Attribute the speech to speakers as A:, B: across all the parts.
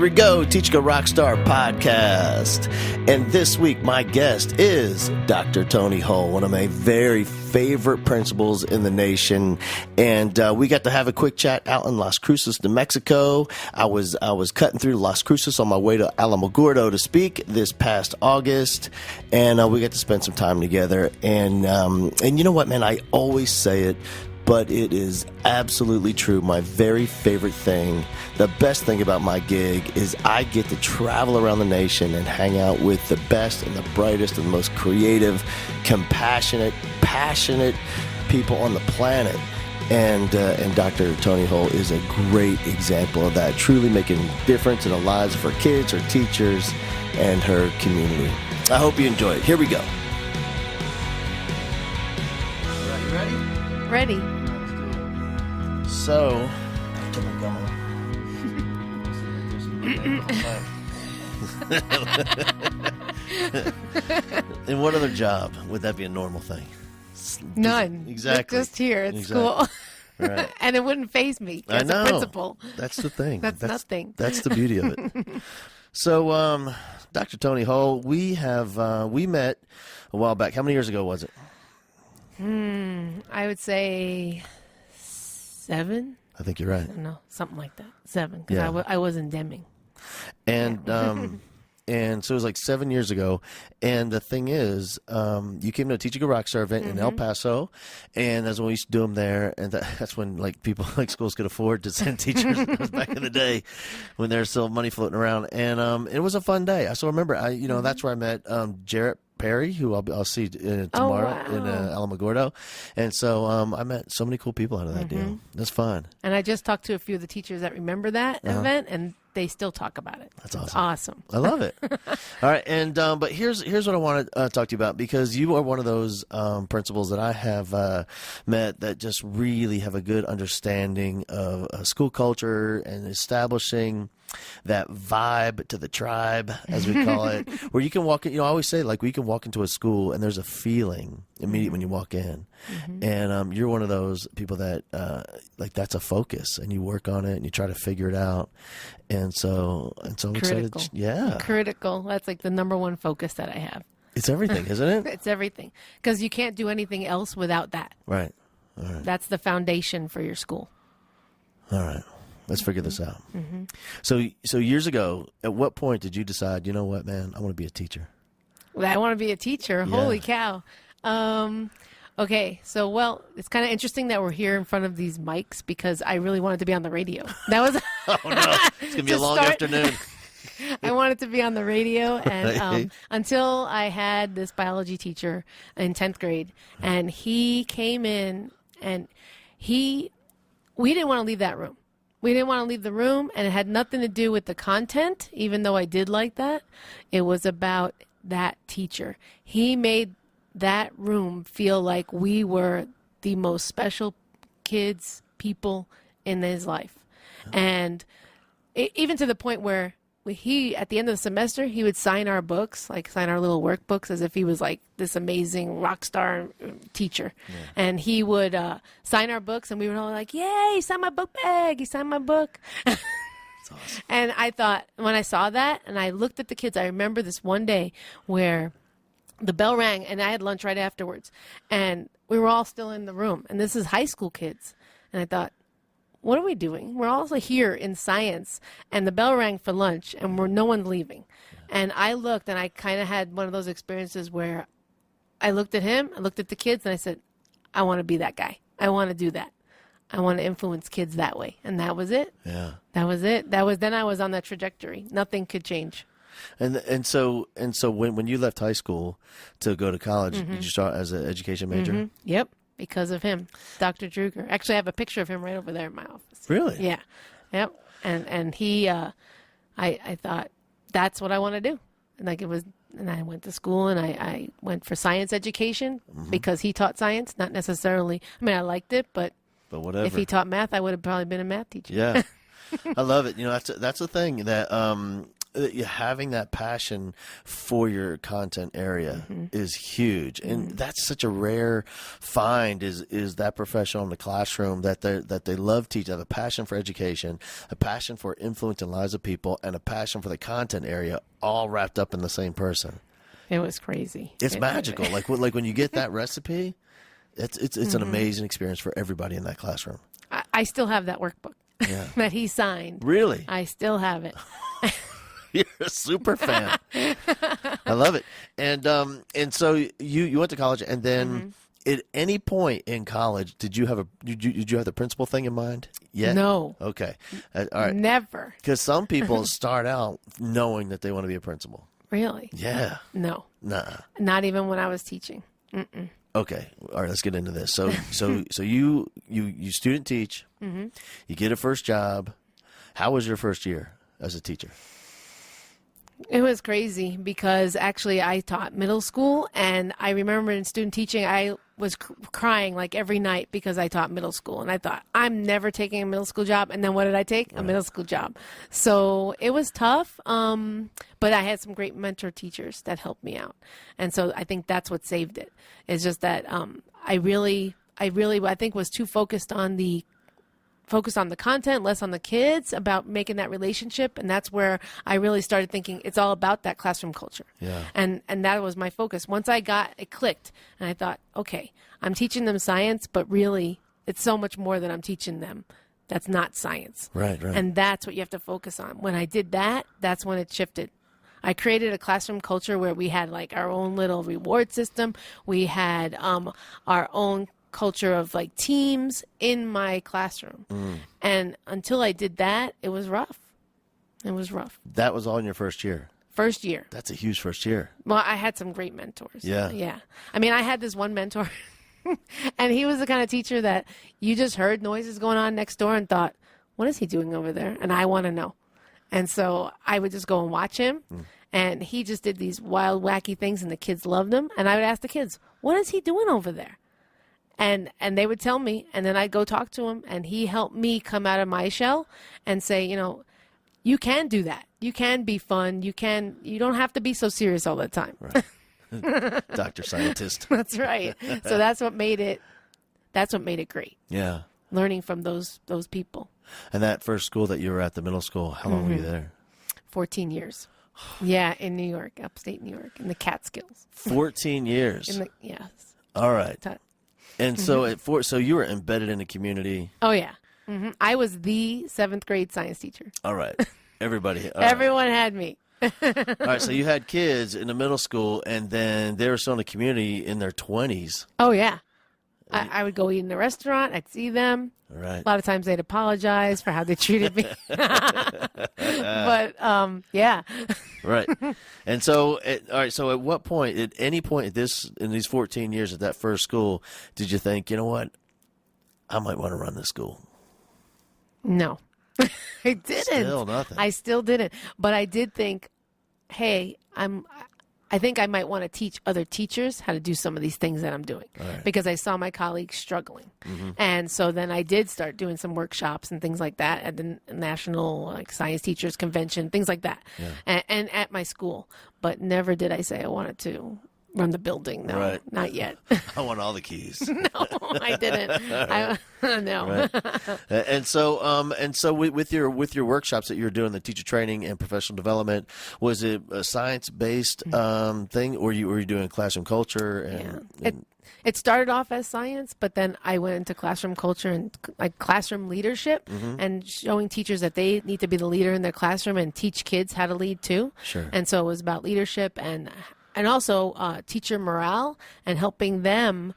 A: we go, Teaching a Rockstar podcast. And this week, my guest is Dr. Toni Hull, one of my very favorite principals in the nation. And we got to have a quick chat out in Las Cruces, New Mexico. I was cutting through Las Cruces on my way to Alamogordo to speak this past August. And we got to spend some time together. And you know what, man? I always say it, but it is absolutely true. My very favorite thing, the best thing about my gig is I get to travel around the nation and hang out with the best and the brightest and the most creative, compassionate, passionate people on the planet. And Dr. Toni Hull is a great example of that, truly making a difference in the lives of her kids, her teachers, and her community. I hope you enjoy it. Here we go. All right, you ready?
B: Ready.
A: So, in what other job would that be a normal thing?
B: None.
A: Exactly.
B: Just here at school.
A: Right.
B: And it wouldn't faze me as a principal.
A: That's the thing.
B: That's nothing.
A: That's the beauty of it. So, Dr. Toni Hull, we met a while back. How many years ago was it?
B: I would say 7.
A: I think you're right.
B: I don't know, something like that. 7, because
A: Yeah.
B: I was in Deming.
A: And and so it was like 7 years ago. And the thing is, you came to a Teaching a Rockstar event in El Paso, and that's when we used to do them there. And that's when like people like schools could afford to send teachers. It was back in the day when there's still money floating around. And it was a fun day. I still remember. That's where I met Jarrett Perry, who I'll see tomorrow in Alamogordo. And so I met so many cool people out of that deal. That's fun.
B: And I just talked to a few of the teachers that remember that event, and they still talk about it.
A: That's awesome.
B: It's awesome.
A: I love it. All right, and but here's what I want to talk to you about, because you are one of those principals that I have met that just really have a good understanding of school culture and establishing that vibe to the tribe, as we call it, where you can walk in. I always say, like, we can walk into a school and there's a feeling immediate when you walk in. And you're one of those people that like that's a focus, and you work on it and you try to figure it out. And so I'm
B: Critical.
A: excited. Yeah.
B: Critical. That's like the number one focus that I have.
A: It's everything, isn't it?
B: It's everything. Because you can't do anything else without that.
A: Right. All right.
B: That's the foundation for your school.
A: All right. Let's figure this out. So years ago, at what point did you decide, you know what, man, I want to be a teacher?
B: Well, I want to be a teacher.
A: Yeah.
B: Holy cow. Okay, so, it's kind of interesting that we're here in front of these mics, because I really wanted to be on the radio. That was
A: Oh, no. It's going to be a long afternoon.
B: I wanted to be on the radio, and until I had this biology teacher in 10th grade, and he came in, and we didn't want to leave that room. We didn't want to leave the room, and it had nothing to do with the content, even though I did like that. It was about that teacher. He made that room feel like we were the most special people in his life. And even to the point where at the end of the semester, he would sign our books, like sign our little workbooks, as if he was like this amazing rock star teacher. Yeah. And he would sign our books, and we were all like, yay, he signed my book bag. He signed my book. That's awesome. And I thought, when I saw that, and I looked at the kids, I remember this one day where the bell rang, and I had lunch right afterwards. And we were all still in the room. And this is high school kids. And I thought, what are we doing? We're also here in science, and the bell rang for lunch, and no one's leaving. And I looked, and I kind of had one of those experiences where I looked at him, I looked at the kids, and I said, I want to be that guy. I want to do that. I want to influence kids that way. And that was it.
A: Yeah.
B: That was it. Then I was on that trajectory. Nothing could change.
A: And so when you left high school to go to college, did you start as an education major?
B: Yep. Because of him, Dr. Druger. Actually, I have a picture of him right over there in my office.
A: Really?
B: Yeah. Yep. And he, I thought, that's what I want to do. And and I went to school, and I went for science education because he taught science, not necessarily. I mean, I liked it, but
A: whatever.
B: If he taught math, I would have probably been a math teacher.
A: Yeah. I love it. That's the thing that having that passion for your content area is huge, and that's such a rare find. Is that professional in the classroom that they love teaching, have a passion for education, a passion for influencing lives of people, and a passion for the content area, all wrapped up in the same person.
B: It was crazy.
A: It's magical. Like when you get that recipe, it's an amazing experience for everybody in that classroom.
B: I still have that workbook that he signed.
A: Really?
B: I still have it.
A: You're a super fan. I love it. And so you went to college, and then at any point in college, did you have the principal thing in mind yet?
B: No.
A: Okay. All right.
B: Never.
A: Because some people start out knowing that they want to be a principal.
B: Really?
A: Yeah.
B: No.
A: Nah.
B: Not even when I was teaching. Mm-mm.
A: Okay. All right. Let's get into this. So you student teach. You get a first job. How was your first year as a teacher?
B: It was crazy because actually I taught middle school, and I remember in student teaching I was crying like every night because I taught middle school, and I thought I'm never taking a middle school job. And then what did I take? A middle school job. So it was tough, but I had some great mentor teachers that helped me out, and so I think that's what saved it. It's just that I think was too focused on the content, less on the kids, about making that relationship. And that's where I really started thinking it's all about that classroom culture.
A: Yeah.
B: And that was my focus. Once I got it clicked, and I thought, okay, I'm teaching them science, but really it's so much more than I'm teaching them. That's not science.
A: Right.
B: And that's what you have to focus on. When I did that, that's when it shifted. I created a classroom culture where we had like our own little reward system. We had our own culture of like teams in my classroom. And until I did that, it was rough.
A: That was all in your first year.
B: First year.
A: That's a huge first year.
B: Well, I had some great mentors.
A: Yeah.
B: I mean, I had this one mentor and he was the kind of teacher that you just heard noises going on next door and thought, what is he doing over there? And I want to know. And so I would just go and watch him. And he just did these wild, wacky things, and the kids loved him. And I would ask the kids, what is he doing over there? And they would tell me, and then I'd go talk to him, and he helped me come out of my shell and say, you can do that. You can be fun. You don't have to be so serious all the time.
A: Right. Dr. Scientist.
B: That's right. So that's what made it great.
A: Yeah.
B: Learning from those people.
A: And that first school that you were at, the middle school, how long were you there?
B: 14 years. Yeah, in New York, upstate New York, in the Catskills.
A: 14 years.
B: Yes.
A: All right. And so so you were embedded in the community.
B: Oh, yeah. I was the 7th grade science teacher.
A: All right. Everybody.
B: Everyone had me.
A: All right. So you had kids in the middle school, and then they were still in the community in their 20s.
B: Oh, yeah. I would go eat in a restaurant. I'd see them.
A: All right.
B: A lot of times they'd apologize for how they treated me. But, yeah.
A: Right. And so, all right. So at what point, at any point in these 14 years at that first school, did you think, you know what, I might want to run this school?
B: No, I didn't.
A: Still nothing.
B: I still didn't. But I did think, hey, I think I might want to teach other teachers how to do some of these things that I'm doing, because I saw my colleagues struggling. And so then I did start doing some workshops and things like that at the National Science Teachers Convention, things like that, and at my school. But never did I say I wanted to run the building. No, not yet.
A: I want all the keys.
B: No, I didn't. No.
A: Right. And so with your workshops that you were doing, the teacher training and professional development, was it a science-based thing, or were you doing classroom culture? And
B: it started off as science, but then I went into classroom culture and like classroom leadership, and showing teachers that they need to be the leader in their classroom and teach kids how to lead too.
A: Sure.
B: And so it was about leadership and also teacher morale, and helping them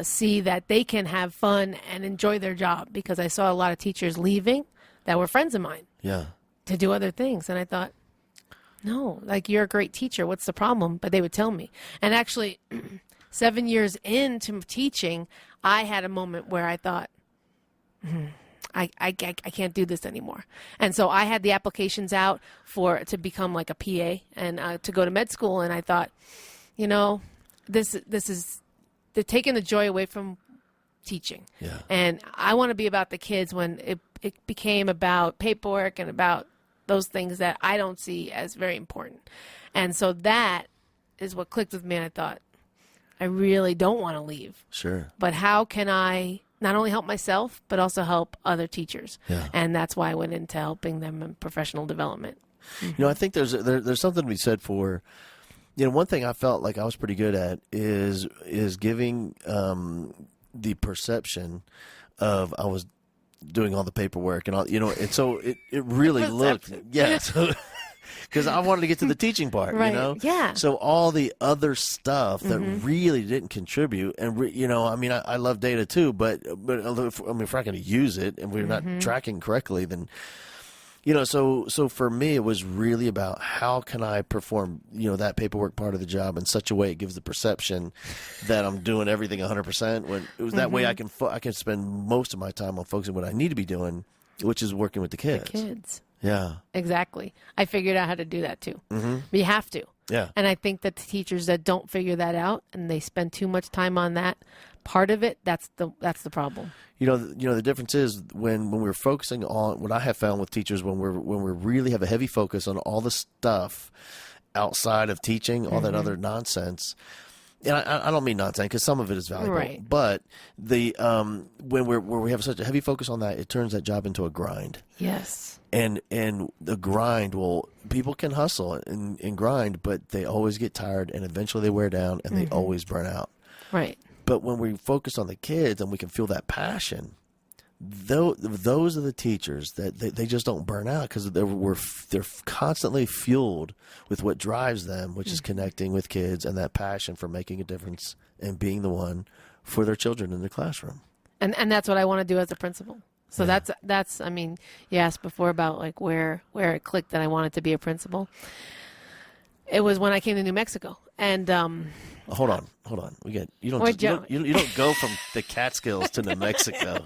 B: see that they can have fun and enjoy their job, because I saw a lot of teachers leaving that were friends of mine to do other things. And I thought, no, like, you're a great teacher. What's the problem? But they would tell me. And actually, 7 years into teaching, I had a moment where I thought, I can't do this anymore. And so I had the applications out to become like a PA and to go to med school. And I thought, this is, they're taking the joy away from teaching. And I want to be about the kids when it became about paperwork and about those things that I don't see as very important. And so that is what clicked with me. And I thought, I really don't want to leave.
A: Sure.
B: But how can I not only help myself, but also help other teachers?
A: Yeah.
B: And that's why I went into helping them in professional development.
A: You know, I think there's something to be said for, you know, one thing I felt like I was pretty good at is giving the perception of I was doing all the paperwork and all, you know, and so it really looked, yeah. So, because I wanted to get to the teaching part,
B: Right.
A: you know?
B: Yeah.
A: So all the other stuff that really didn't contribute, and, you know, I mean, I love data too, but if we're not going to use it and we're not tracking correctly, then, you know, so for me, it was really about how can I perform, you know, that paperwork part of the job in such a way it gives the perception that I'm doing everything 100%. When it was that way, I can spend most of my time on focusing on what I need to be doing, which is working with the kids.
B: The kids.
A: Yeah.
B: Exactly. I figured out how to do that too. You have to.
A: Yeah.
B: And I think that the teachers that don't figure that out and they spend too much time on that part of it, that's the problem.
A: You know, the difference is when we're focusing on what I have found with teachers when we really have a heavy focus on all the stuff outside of teaching, all that other nonsense. And I don't mean nonsense because some of it is valuable,
B: Right.
A: but the when we have such a heavy focus on that, it turns that job into a grind.
B: Yes.
A: And the grind people can hustle and grind, but they always get tired and eventually they wear down and they always burn out.
B: Right.
A: But when we focus on the kids and we can feel that passion, those are the teachers that they just don't burn out because they're constantly fueled with what drives them, which is connecting with kids and that passion for making a difference and being the one for their children in the classroom.
B: And that's what I want to do as a principal. So that's I mean, you asked before about like where it clicked that I wanted to be a principal. It was when I came to New Mexico. And
A: Hold on. You don't go from the Catskills to New Mexico.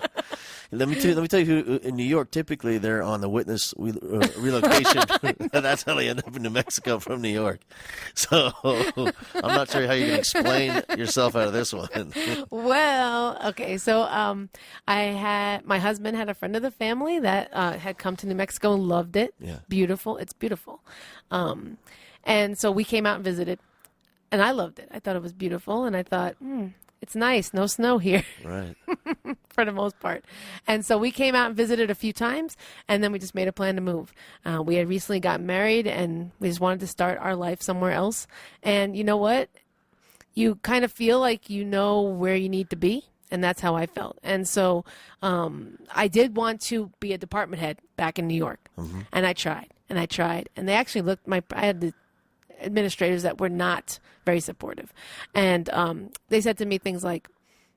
A: Let me tell you who in New York typically they're on the witness relocation. That's how they end up in New Mexico from New York. So I'm not sure how you can explain yourself out of this one.
B: Well, okay. So my husband had a friend of the family that had come to New Mexico and loved it.
A: Yeah.
B: Beautiful. It's beautiful. And so we came out and visited. And I loved it. I thought it was beautiful. And I thought, it's nice. No snow here.
A: Right.
B: For the most part. And so we came out and visited a few times, and then we just made a plan to move. We had recently gotten married, and we just wanted to start our life somewhere else. And you know what? You kind of feel like you know where you need to be, and that's how I felt. And so I did want to be a department head back in New York, and I tried, and they actually looked. I had the administrators that were not very supportive, and they said to me things like,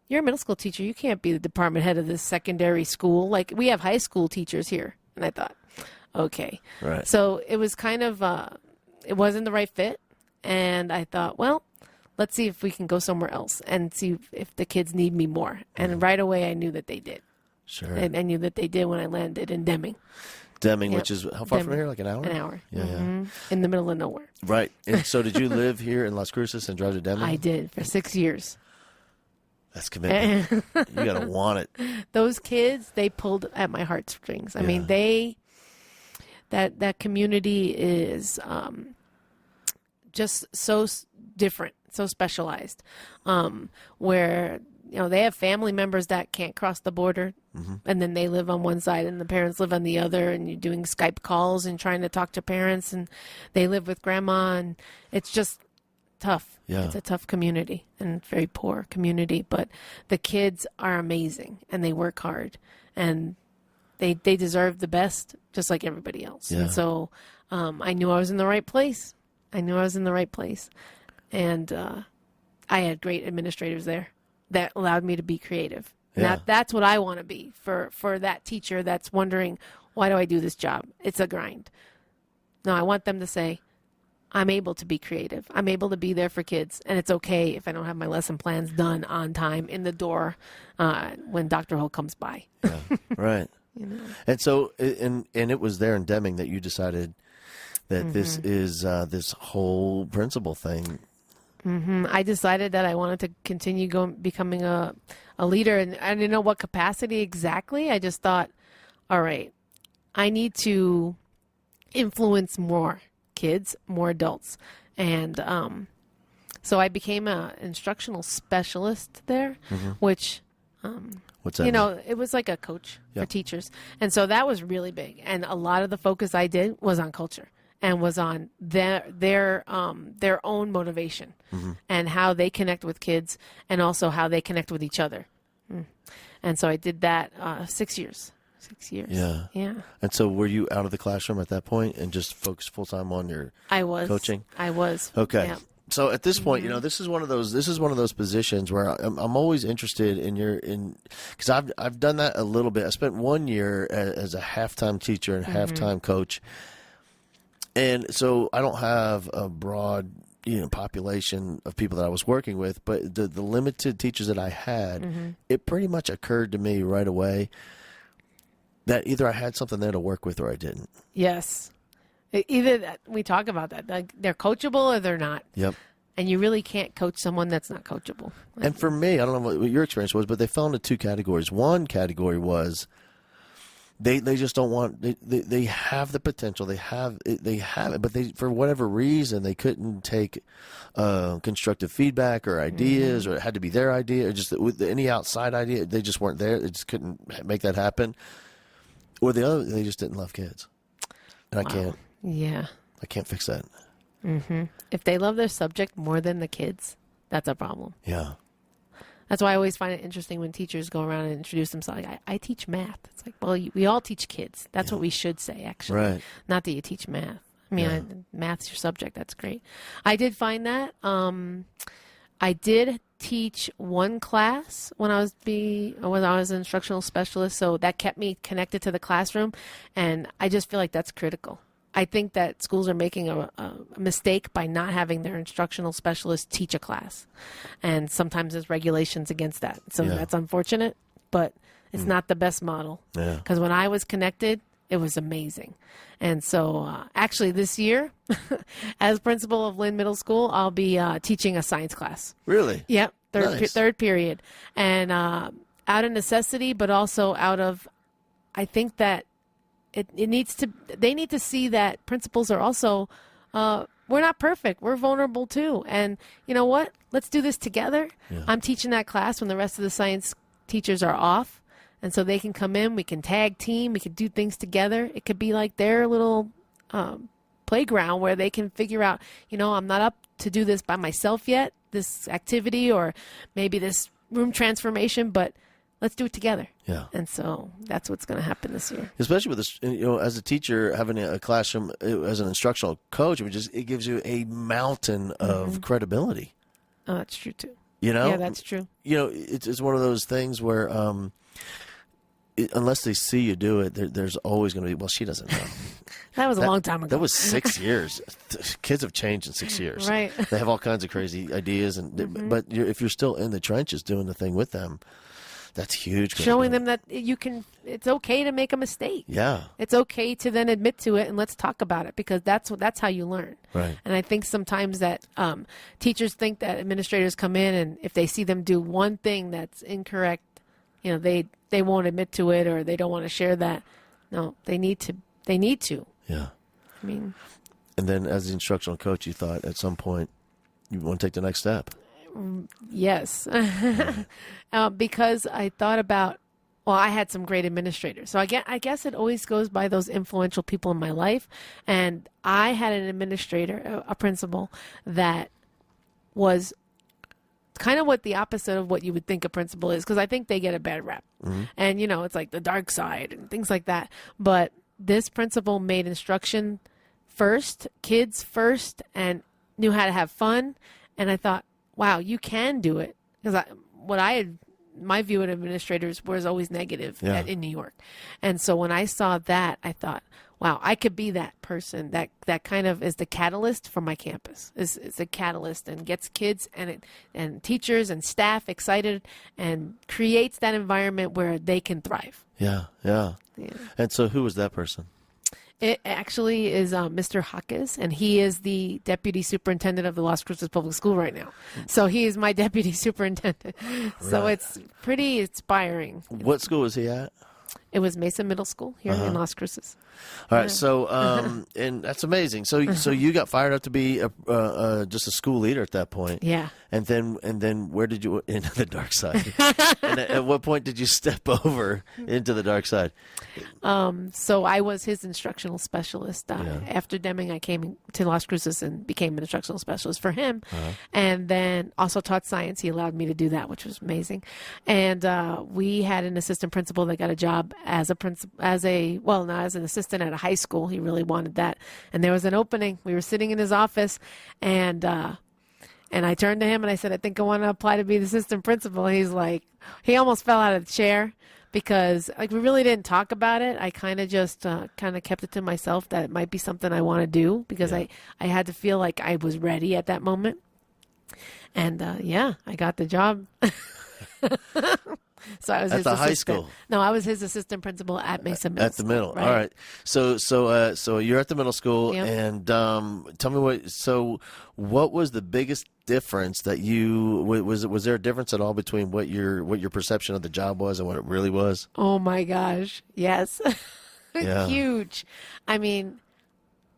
B: "You're a middle school teacher. You can't be the department head of this secondary school. Like, we have high school teachers here." And I thought, okay.
A: Right.
B: So it was kind of, it wasn't the right fit. And I thought, well, let's see if we can go somewhere else and see if the kids need me more. And right away I knew that they did.
A: Sure.
B: And I knew that they did when I landed in Deming.
A: Deming,
B: Yep.
A: which is how far from here? Like an hour?
B: An hour.
A: Yeah, yeah.
B: In the middle of nowhere.
A: Right. And so did you live here in Las Cruces and drive to Deming?
B: I did for 6 years.
A: That's commitment. You got to want it.
B: Those kids, they pulled at my heartstrings. I mean, that community is just so different, so specialized, where, you know, they have family members that can't cross the border, and then they live on one side and the parents live on the other, and you're doing Skype calls and trying to talk to parents, and they live with grandma, and it's just tough.
A: Yeah.
B: It's a tough community and very poor community, but the kids are amazing and they work hard, and they deserve the best just like everybody else.
A: Yeah.
B: And so I knew I was in the right place. And I had great administrators there that allowed me to be creative.
A: Yeah.
B: That's what I want to be for that teacher that's wondering, why do I do this job? It's a grind. No, I want them to say, I'm able to be creative. I'm able to be there for kids. And it's okay if I don't have my lesson plans done on time in the door when Dr. Hull comes by.
A: Yeah. Right.
B: You know?
A: And so, and it was there in Deming that you decided that this is this whole principal thing.
B: I decided that I wanted to continue becoming a leader, and I didn't know what capacity exactly. I just thought, all right, I need to influence more kids, more adults. And so I became an instructional specialist there, which,
A: What's that
B: you
A: mean?
B: know, it was like a coach for teachers. And so that was really big. And a lot of the focus I did was on culture and was on their own motivation and how they connect with kids and also how they connect with each other. And so I did that 6 years. 6 years.
A: Yeah.
B: Yeah.
A: And so were you out of the classroom at that point and just focused full time on your coaching?
B: I was.
A: Okay.
B: Yeah.
A: So at this point, you know, this is one of those positions where I'm always interested because I've done that a little bit. I spent 1 year as a halftime teacher and halftime coach. And so I don't have a broad, population of people that I was working with, but the limited teachers that I had, it pretty much occurred to me right away that either I had something there to work with or I didn't.
B: Yes. Either that, we talk about that. Like they're coachable or they're not.
A: Yep.
B: And you really can't coach someone that's not coachable.
A: And for me, I don't know what your experience was, but they fell into two categories. One category was they just don't want they have the potential, they have it, but they, for whatever reason, they couldn't take constructive feedback or ideas, or it had to be their idea, or just with any outside idea, they just weren't there. They just couldn't make that happen. Or the other, they just didn't love kids, and I can't fix that.
B: If they love their subject more than the kids, that's a problem.
A: Yeah.
B: That's why I always find it interesting when teachers go around and introduce themselves. Like, I teach math. It's like, well, we all teach kids. That's what we should say, actually.
A: Right.
B: Not that you teach math. I mean, math's your subject. That's great. I did find that. I did teach one class when I was an instructional specialist, so that kept me connected to the classroom, and I just feel like that's critical. I think that schools are making a mistake by not having their instructional specialists teach a class. And sometimes there's regulations against that. So that's unfortunate, but it's not the best model.
A: Yeah.
B: Because when I was connected, it was amazing. And so actually this year, as principal of Lynn Middle School, I'll be teaching a science class.
A: Really?
B: Yep,
A: Nice.
B: third period. And out of necessity, but also out of, I think that they need to see that principals are also, we're not perfect. We're vulnerable too. And you know what? Let's do this together. Yeah. I'm teaching that class when the rest of the science teachers are off. And so they can come in, we can tag team, we can do things together. It could be like their little playground where they can figure out, I'm not up to do this by myself yet, this activity, or maybe this room transformation, but let's do it together.
A: Yeah.
B: And so that's what's going to happen this year.
A: Especially with this, as a teacher, having a classroom as an instructional coach, it gives you a mountain of credibility.
B: Oh, that's true too.
A: Yeah,
B: that's true.
A: It's one of those things where, unless they see you do it, there's always going to be, well, she doesn't know.
B: That was a long time ago.
A: That was 6 years. Kids have changed in 6 years.
B: Right.
A: They have all kinds of crazy ideas, but if you're still in the trenches doing the thing with them, that's huge.
B: Showing them that it's okay to make a mistake.
A: Yeah.
B: It's okay to then admit to it and let's talk about it, because that's how you learn.
A: Right.
B: And I think sometimes that teachers think that administrators come in and if they see them do one thing that's incorrect, they won't admit to it or they don't want to share that. No, they need to.
A: Yeah.
B: I mean.
A: And then as the instructional coach, you thought at some point you want to take the next step.
B: Yes. Because I thought about, I had some great administrators. So I guess it always goes by those influential people in my life. And I had an administrator, a principal, that was kind of what the opposite of what you would think a principal is, because I think they get a bad rep. And, it's like the dark side and things like that. But this principal made instruction first, kids first, and knew how to have fun. And I thought, wow, you can do it. Because my view of administrators was always negative in New York. And so when I saw that, I thought, wow, I could be that person that kind of is the catalyst for my campus, is a catalyst and gets kids and teachers and staff excited and creates that environment where they can thrive.
A: Yeah. And so who was that person?
B: It actually is Mr. Hawkes, and he is the deputy superintendent of the Las Cruces Public School right now. So he is my deputy superintendent. So it's pretty inspiring.
A: What school was he at?
B: It was Mesa Middle School here in Las Cruces.
A: All right, so and that's amazing. So you got fired up to be just a school leader at that point.
B: Yeah.
A: And then where did you into the dark side? And at what point did you step over into the dark side?
B: So I was his instructional specialist. After Deming, I came to Las Cruces and became an instructional specialist for him, and then also taught science. He allowed me to do that, which was amazing. And we had an assistant principal that got a job as an assistant at a high school. He really wanted that, and there was an opening. We were sitting in his office, and I turned to him and I said, I think I want to apply to be the assistant principal. He's like, he almost fell out of the chair because we really didn't talk about it. I kind of just kept it to myself that it might be something I want to do because I had to feel like I was ready at that moment. And I got the job. So I was
A: at the high school.
B: No, I was his assistant principal at Mesa Middle.
A: At the middle.
B: Right.
A: All right. So you're at the middle school,
B: Yep.
A: and tell me what was the biggest difference that was there a difference at all between what your perception of the job was and what it really was?
B: Oh my gosh, yes,
A: Yeah.
B: Huge. I mean,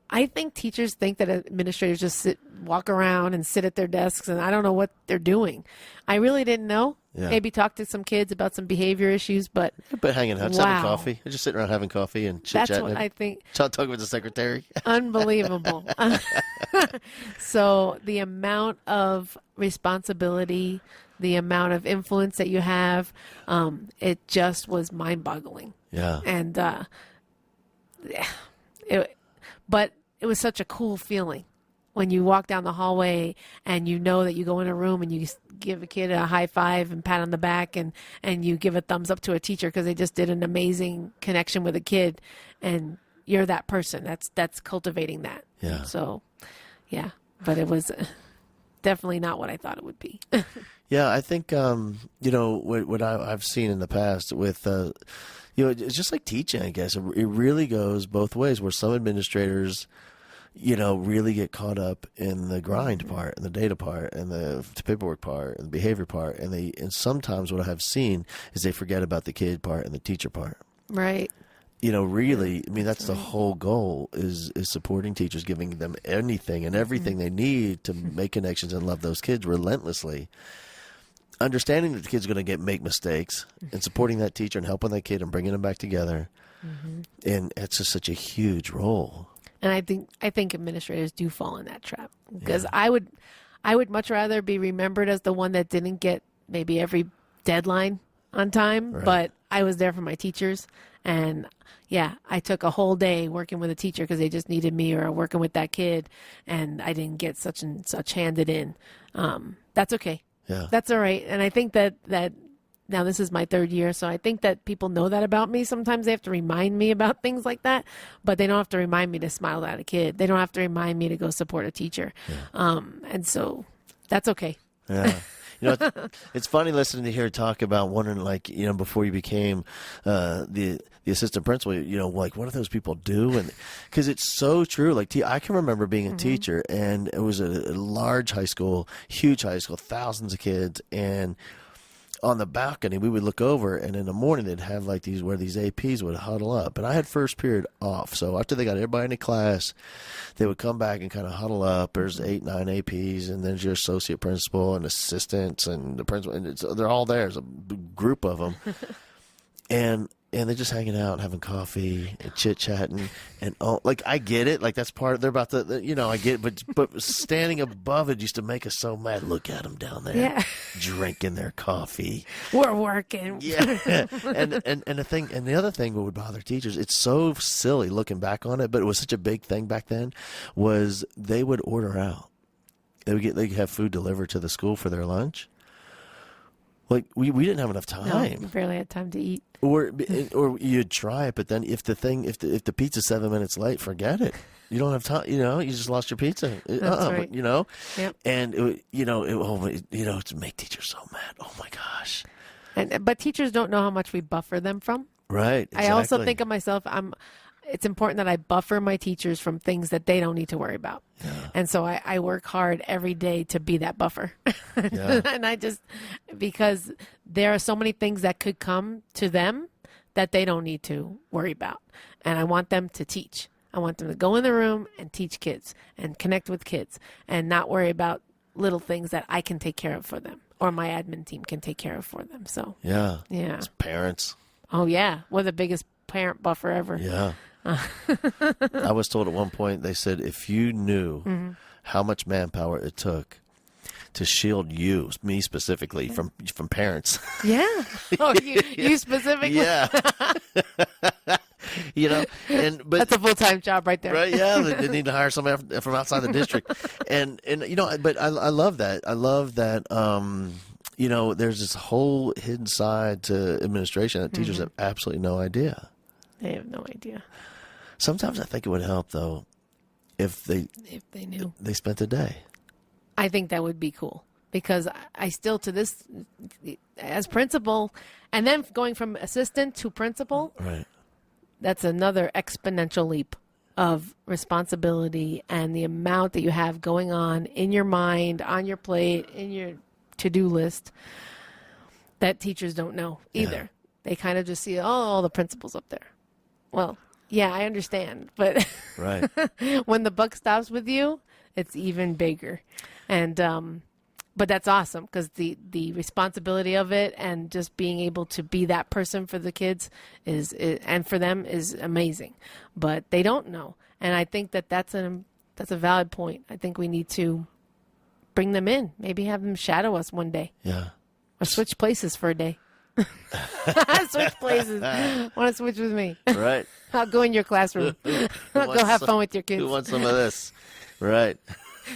B: I think teachers think that administrators just walk around and sit at their desks, and I don't know what they're doing. I really didn't know.
A: Yeah.
B: Maybe talk to some kids about some behavior issues, but
A: hanging out, just having coffee, just sitting around having coffee and chit chatting.
B: That's what I think.
A: Talking with the secretary.
B: Unbelievable. So the amount of responsibility, the amount of influence that you have, it just was mind-boggling.
A: Yeah.
B: And but it was such a cool feeling when you walk down the hallway and you know that you go in a room and you give a kid a high five and pat on the back and you give a thumbs up to a teacher because they just did an amazing connection with a kid, and you're that person that's cultivating that.
A: Yeah.
B: So, yeah, but it was definitely not what I thought it would be.
A: Yeah, I think what I've seen in the past with it's just like teaching. I guess it really goes both ways. Where some administrators, really get caught up in the grind part and the data part and the paperwork part and the behavior part, and sometimes what I have seen is they forget about the kid part and the teacher part.
B: Right.
A: Really, I mean, that's the whole goal is supporting teachers, giving them anything and everything they need to make connections and love those kids relentlessly. Understanding that the kid's going to make mistakes and supporting that teacher and helping that kid and bringing them back together. And it's just such a huge role.
B: And I think administrators do fall in that trap because I would much rather be remembered as the one that didn't get maybe every deadline on time,
A: Right.
B: but I was there for my teachers. And I took a whole day working with a teacher because they just needed me, or working with that kid, and I didn't get such and such handed in. That's okay.
A: Yeah.
B: That's all right. And I think that now this is my third year, so I think that people know that about me. Sometimes they have to remind me about things like that, but they don't have to remind me to smile at a kid. They don't have to remind me to go support a teacher. And so that's okay.
A: Yeah. It's funny listening to her talk about wondering, before you became the assistant principal, what do those people do? And because it's so true. I can remember being a teacher, and it was a large high school, huge high school, thousands of kids, and on the balcony, we would look over, and in the morning they'd have where these APs would huddle up. And I had first period off, so after they got everybody in the class, they would come back and kind of huddle up. There's 8, 9 APs, and then there's your associate principal and assistants and the principal, and they're all there. There's a big group of them, and they're just hanging out, having coffee and chit chatting, and I get it. That's part of. They're about to, I get it. But standing above it used to make us so mad. Look at them down there, drinking their coffee.
B: We're working.
A: Yeah, and the other thing that would bother teachers, it's so silly looking back on it, but it was such a big thing back then. Was they would order out. They could have food delivered to the school for their lunch. We didn't have enough time.
B: No, we barely had time to eat.
A: Or you'd try it, but then if the pizza's 7 minutes late, forget it. You don't have time. You just lost your pizza.
B: That's right. Yep.
A: And it to make teachers so mad. Oh my gosh.
B: But teachers don't know how much we buffer them from.
A: Right. Exactly.
B: I also think of myself. It's important that I buffer my teachers from things that they don't need to worry about. Yeah. And so I work hard every day to be that buffer. Yeah. And because there are so many things that could come to them that they don't need to worry about. And I want them to teach. I want them to go in the room and teach kids and connect with kids and not worry about little things that I can take care of for them or my admin team can take care of for them. So,
A: Yeah.
B: yeah.
A: It's parents.
B: Oh, yeah. We're the biggest parent buffer ever.
A: Yeah. I was told at one point, they said, if you knew how much manpower it took to shield you, me specifically, from parents.
B: Yeah. Oh, you specifically?
A: Yeah. You know, but
B: that's a full-time job right there.
A: Right? Yeah, they need to hire somebody from outside the district, and you know, but I love that. I love that. You know, there's this whole hidden side to administration that teachers have absolutely no idea.
B: They have no idea.
A: Sometimes I think it would help though if they
B: knew.
A: they spent a day.
B: I think that would be cool because I still to this as principal, and then going from assistant to principal.
A: Right.
B: That's another exponential leap of responsibility and the amount that you have going on in your mind, on your plate, in your to-do list that teachers don't know either. Yeah. They kind of just see, all the principals up there. Well, yeah, I understand. But
A: right.
B: when the buck stops with you, it's even bigger. And but that's awesome because the responsibility of it and just being able to be that person for the kids is and for them is amazing. But they don't know, and I think that's a valid point. I think we need to bring them in, maybe have them shadow us one day.
A: Yeah,
B: or switch places for a day. Switch places. Want to switch with me?
A: Right.
B: I'll go in your classroom. I'll go have fun with your kids.
A: Who wants some of this? Right.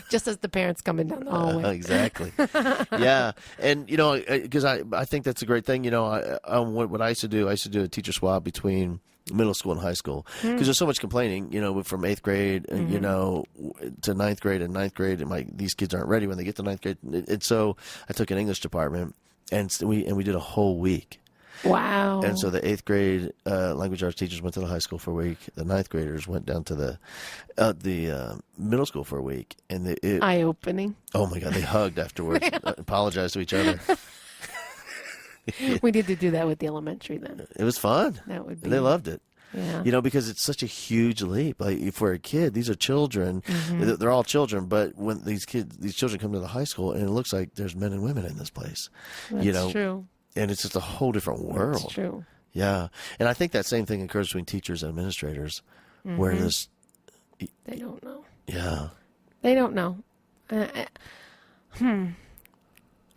B: Just as the parents coming down the hallway.
A: Exactly. Yeah. And, you know, because I think that's a great thing. You know, what I used to do a teacher swap between middle school and high school because there's so much complaining, you know, from 8th grade, you know, to 9th grade and 9th grade. And these kids aren't ready when they get to 9th grade. And so I took an English department and we did a whole week.
B: Wow.
A: And so the 8th grade language arts teachers went to the high school for a week. The 9th graders went down to the middle school for a week. And
B: eye-opening.
A: Oh, my God. They hugged afterwards, apologized to each other.
B: We need to do that with the elementary then.
A: It was fun.
B: That would be.
A: They loved it.
B: Yeah.
A: You know, because it's such a huge leap. Like for a kid, these are children. They're all children. But when these children come to the high school, and it looks like there's men and women in this place.
B: That's
A: you know?
B: True.
A: And it's just a whole different world.
B: That's true.
A: Yeah. And I think that same thing occurs between teachers and administrators, where this.
B: They don't know.
A: Yeah.
B: They don't know.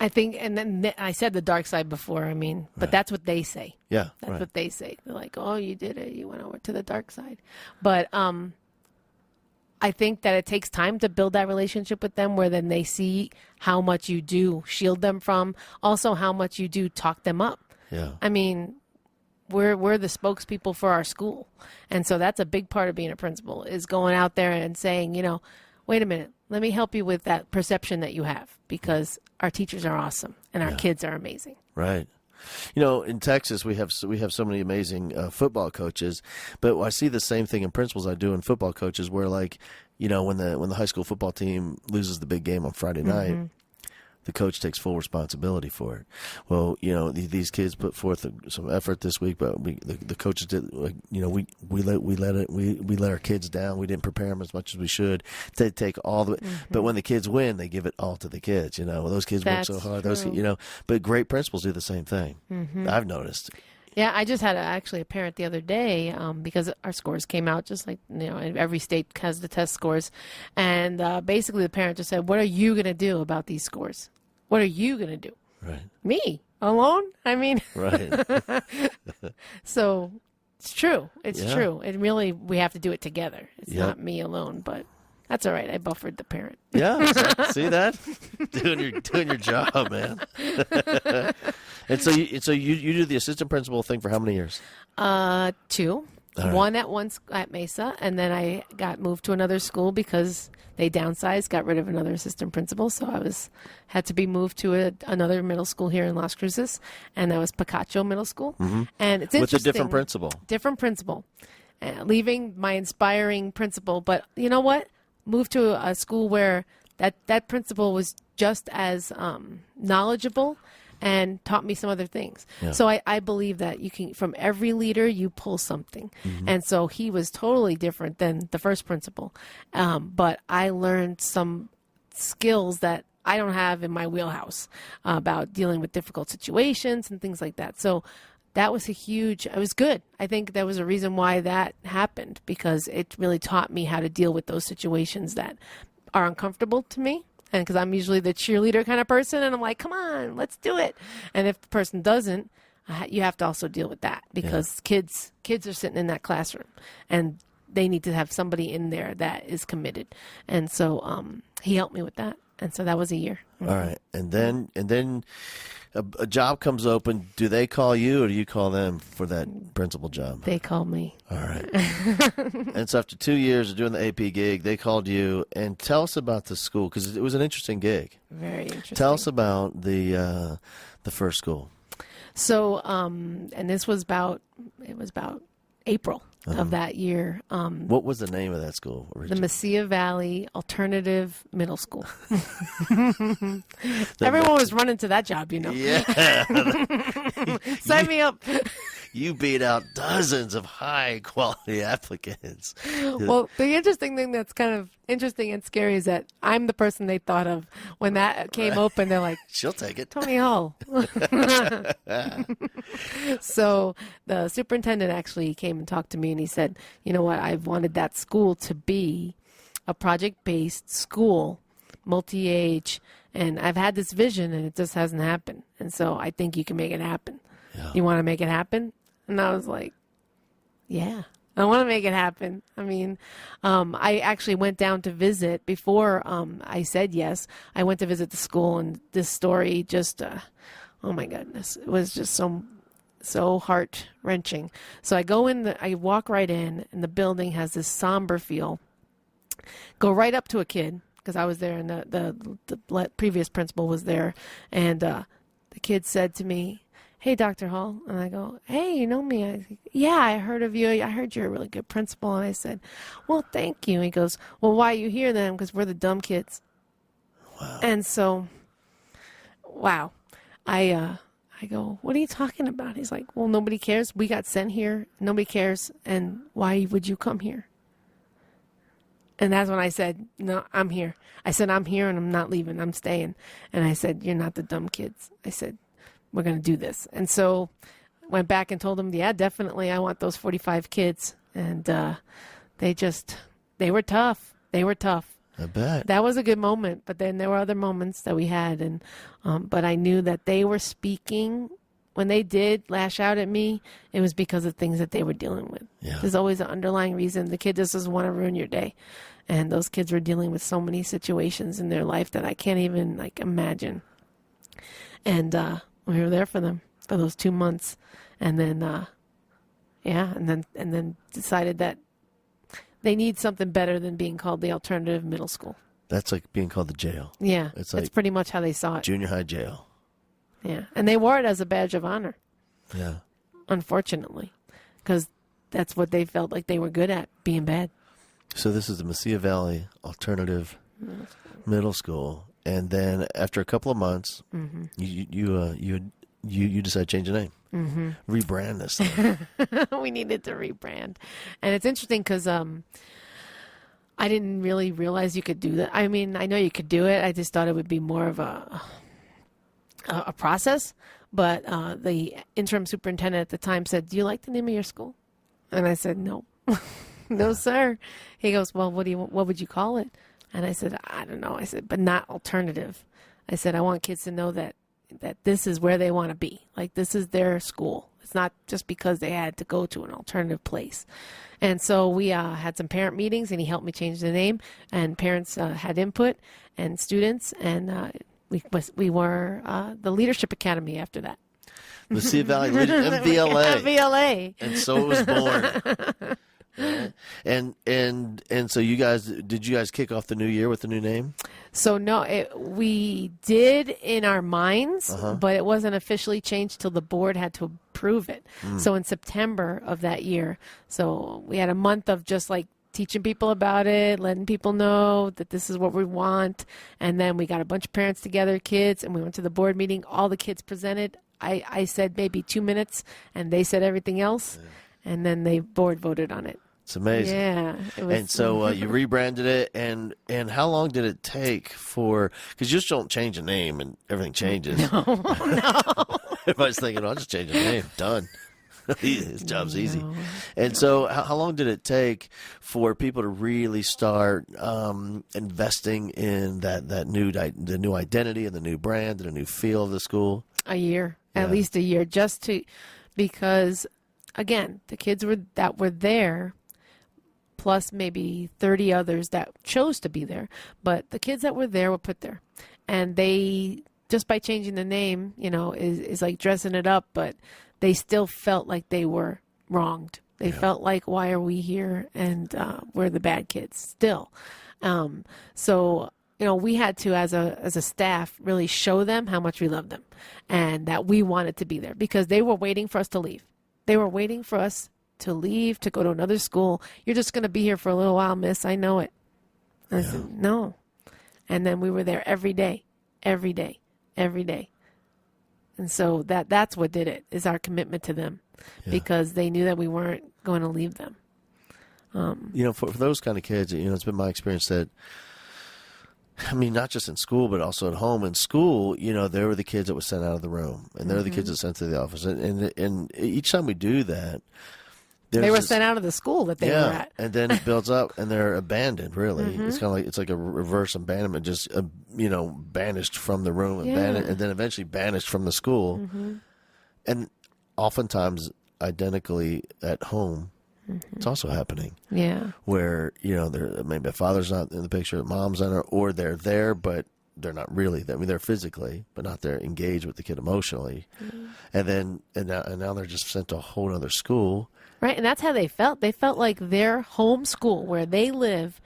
B: I think, and then I said the dark side before, I mean, but that's what they say.
A: Yeah.
B: That's what they say. They're like, oh, you did it. You went over to the dark side. But I think that it takes time to build that relationship with them where then they see how much you do shield them from, also how much you do talk them up.
A: Yeah.
B: I mean, we're the spokespeople for our school. And so that's a big part of being a principal is going out there and saying, you know, wait a minute, let me help you with that perception that you have because our teachers are awesome and our kids are amazing. Right.
A: You know, in Texas, we have so many amazing football coaches, but I see the same thing in principals I do in football coaches, where like, you know, when the high school football team loses the big game on Friday night, the coach takes full responsibility for it. Well, you know, these kids put forth some effort this week, but the coaches did, you know, we let our kids down. We didn't prepare them as much as we should. They take all the, but when the kids win, they give it all to the kids. You know, those kids work so hard. Those, you know, but great principals do the same thing. I've noticed.
B: Yeah, I just had actually a parent the other day because our scores came out just like, you know, every state has the test scores. And basically the parent just said, what are you going to do about these scores? What are you going to do?
A: Right.
B: Me? Alone? I mean.
A: Right.
B: So it's true. It's true. It really, we have to do it together. It's not me alone, but that's all right. I buffered the parent.
A: Yeah. See that? doing your job, man. And so you do the assistant principal thing for how many years?
B: 2. Right. One at Mesa, and then I got moved to another school because they downsized, got rid of another assistant principal, so I had to be moved to another middle school here in Las Cruces, and that was Picacho Middle School. And it's interesting.
A: With a different principal.
B: Different principal. Leaving my inspiring principal, but you know what? Moved to a school where that principal was just as knowledgeable and taught me some other things.
A: Yeah.
B: So I believe that you can, from every leader, you pull something. And so he was totally different than the first principal. But I learned some skills that I don't have in my wheelhouse about dealing with difficult situations and things like that. So that was it was good. I think that was a reason why that happened, because it really taught me how to deal with those situations that are uncomfortable to me. And because I'm usually the cheerleader kind of person, and I'm like, come on, let's do it. And if the person doesn't, you have to also deal with that, because kids are sitting in that classroom, and they need to have somebody in there that is committed. And so he helped me with that. And so that was a year.
A: All right. And then a job comes open. Do they call you, or do you call them for that principal job?
B: They called me.
A: All right. And so after 2 years of doing the AP gig, they called you. And tell us about the school, because it was an interesting gig.
B: Very interesting.
A: Tell us about the first school.
B: So, and this was about April of that year.
A: What was the name of that school
B: The
A: originally?
B: Mesilla Valley Alternative Middle School. Everyone was running to that job, you know.
A: Yeah.
B: Sign me up.
A: You beat out dozens of high-quality applicants.
B: Well, the interesting thing that's kind of interesting and scary is that I'm the person they thought of when that came open. They're like,
A: She'll take it.
B: Toni Hall. So the superintendent actually came and talked to me, and he said, you know what, I've wanted that school to be a project-based school, multi-age, and I've had this vision, and it just hasn't happened. And so I think you can make it happen.
A: Yeah.
B: You want to make it happen? And I was like, yeah, I want to make it happen. I mean, I actually went down to visit before I said yes. I went to visit the school, and this story just, oh my goodness, it was just so heart-wrenching. So I go in, I walk right in, and the building has this somber feel. Go right up to a kid, because I was there, and the previous principal was there, and the kid said to me, hey, Dr. Hall. And I go, hey, you know me? Yeah, I heard of you. I heard you're a really good principal. And I said, well, thank you. He goes, well, why are you here then? Because we're the dumb kids.
A: Wow.
B: And so, wow. I go, what are you talking about? He's like, well, nobody cares. We got sent here. Nobody cares. And why would you come here? And that's when I said, no, I'm here. I said, I'm here and I'm not leaving. I'm staying. And I said, you're not the dumb kids. I said, we're going to do this. And so went back and told them, yeah, definitely. I want those 45 kids. And they were tough. They were tough.
A: I bet.
B: That was a good moment. But then there were other moments that we had. And but I knew that they were speaking. When they did lash out at me, it was because of things that they were dealing with.
A: Yeah.
B: There's always an underlying reason. The kid just doesn't want to ruin your day. And those kids were dealing with so many situations in their life that I can't even imagine. And we were there for them for those 2 months, and then, and then decided that they need something better than being called the alternative middle school.
A: That's like being called the jail.
B: Yeah,
A: It's
B: that's
A: like
B: pretty much how they saw it.
A: Junior high jail.
B: Yeah, and they wore it as a badge of honor.
A: Yeah.
B: Unfortunately, because that's what they felt like they were good at, being bad.
A: So this is the Mesilla Valley Alternative Middle School. And then after a couple of months, you decide to change the name, rebrand this thing.
B: We needed to rebrand, and it's interesting because I didn't really realize you could do that. I mean, I know you could do it. I just thought it would be more of a process. But the interim superintendent at the time said, "Do you like the name of your school?" And I said, "No, no, sir." He goes, "Well, what would you call it?" And I said, I don't know. I said, but not alternative. I said, I want kids to know that this is where they want to be. Like, this is their school. It's not just because they had to go to an alternative place. And so we had some parent meetings, and he helped me change the name. And parents had input, and students. And we were the Leadership Academy after that.
A: Mesilla Valley MVLA.
B: MVLA.
A: And so it was born. Right. And so did you guys kick off the new year with the new name?
B: So no, we did in our minds, but it wasn't officially changed till the board had to approve it. So in September of that year, so we had a month of just like teaching people about it, letting people know that this is what we want. And then we got a bunch of parents together, kids, and we went to the board meeting. All the kids presented. I said maybe 2 minutes, and they said everything else. And then the board voted on it.
A: It's amazing.
B: Yeah. It was,
A: And so you rebranded it, and how long did it take for? Because you just don't change a name and everything changes.
B: No.
A: Everybody's thinking, "I'll just change the name. Done. His job's easy." And so, how long did it take for people to really start investing in the new identity and the new brand and the new feel of the school?
B: A year, at least a year, because again, the kids that were there, plus maybe 30 others that chose to be there. But the kids that were there were put there. And they, just by changing the name, is like dressing it up, but they still felt like they were wronged. They felt like, why are we here? And we're the bad kids still. So, we had to, as a staff, really show them how much we loved them and that we wanted to be there because they were waiting for us to leave. They were waiting for us to leave, to go to another school. You're just going to be here for a little while, miss. I know it. I said, no. And then we were there every day. And so that's what did it, is our commitment to them because they knew that we weren't going to leave them.
A: For those kind of kids, it's been my experience that, not just in school, but also at home. In school, they were the kids that were sent out of the room, and they're the kids that sent to the office. And each time we do that,
B: they were sent out of the school that they were at.
A: And then it builds up, and they're abandoned. Really, it's kind of like a reverse abandonment, just banished from the room, and then eventually banished from the school, and oftentimes identically at home. It's also happening.
B: Yeah.
A: Where, maybe a father's not in the picture, mom's not, or they're there, but they're not really there. They're physically, but not there engaged with the kid emotionally. And now they're just sent to a whole other school.
B: Right. And that's how they felt. They felt like their home school where they live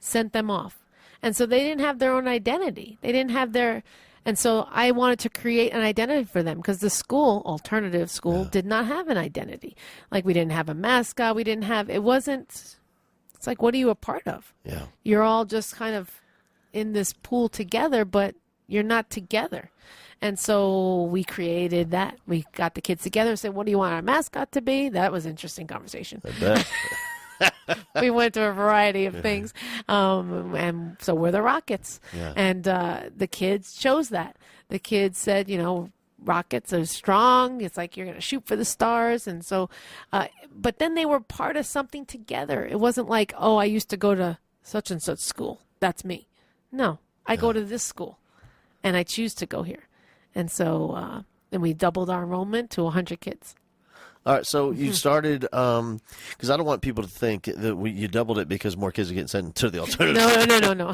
B: sent them off. And so they didn't have their own identity. They didn't have and so I wanted to create an identity for them because the school, alternative school, did not have an identity. Like we didn't have a mascot. It's like, what are you a part of?
A: Yeah.
B: You're all just kind of in this pool together, but you're not together. And so we created that. We got the kids together and said, what do you want our mascot to be? That was an interesting conversation.
A: I bet.
B: We went to a variety of things. And so we're the Rockets.
A: Yeah.
B: And the kids chose that. The kids said, Rockets are strong. It's like you're going to shoot for the stars. And so, but then they were part of something together. It wasn't like, oh, I used to go to such and such school. That's me. No, I go to this school and I choose to go here. And so, then we doubled our enrollment to 100 kids.
A: All right, so you started, because I don't want people to think that you doubled it because more kids are getting sent to the alternative.
B: No.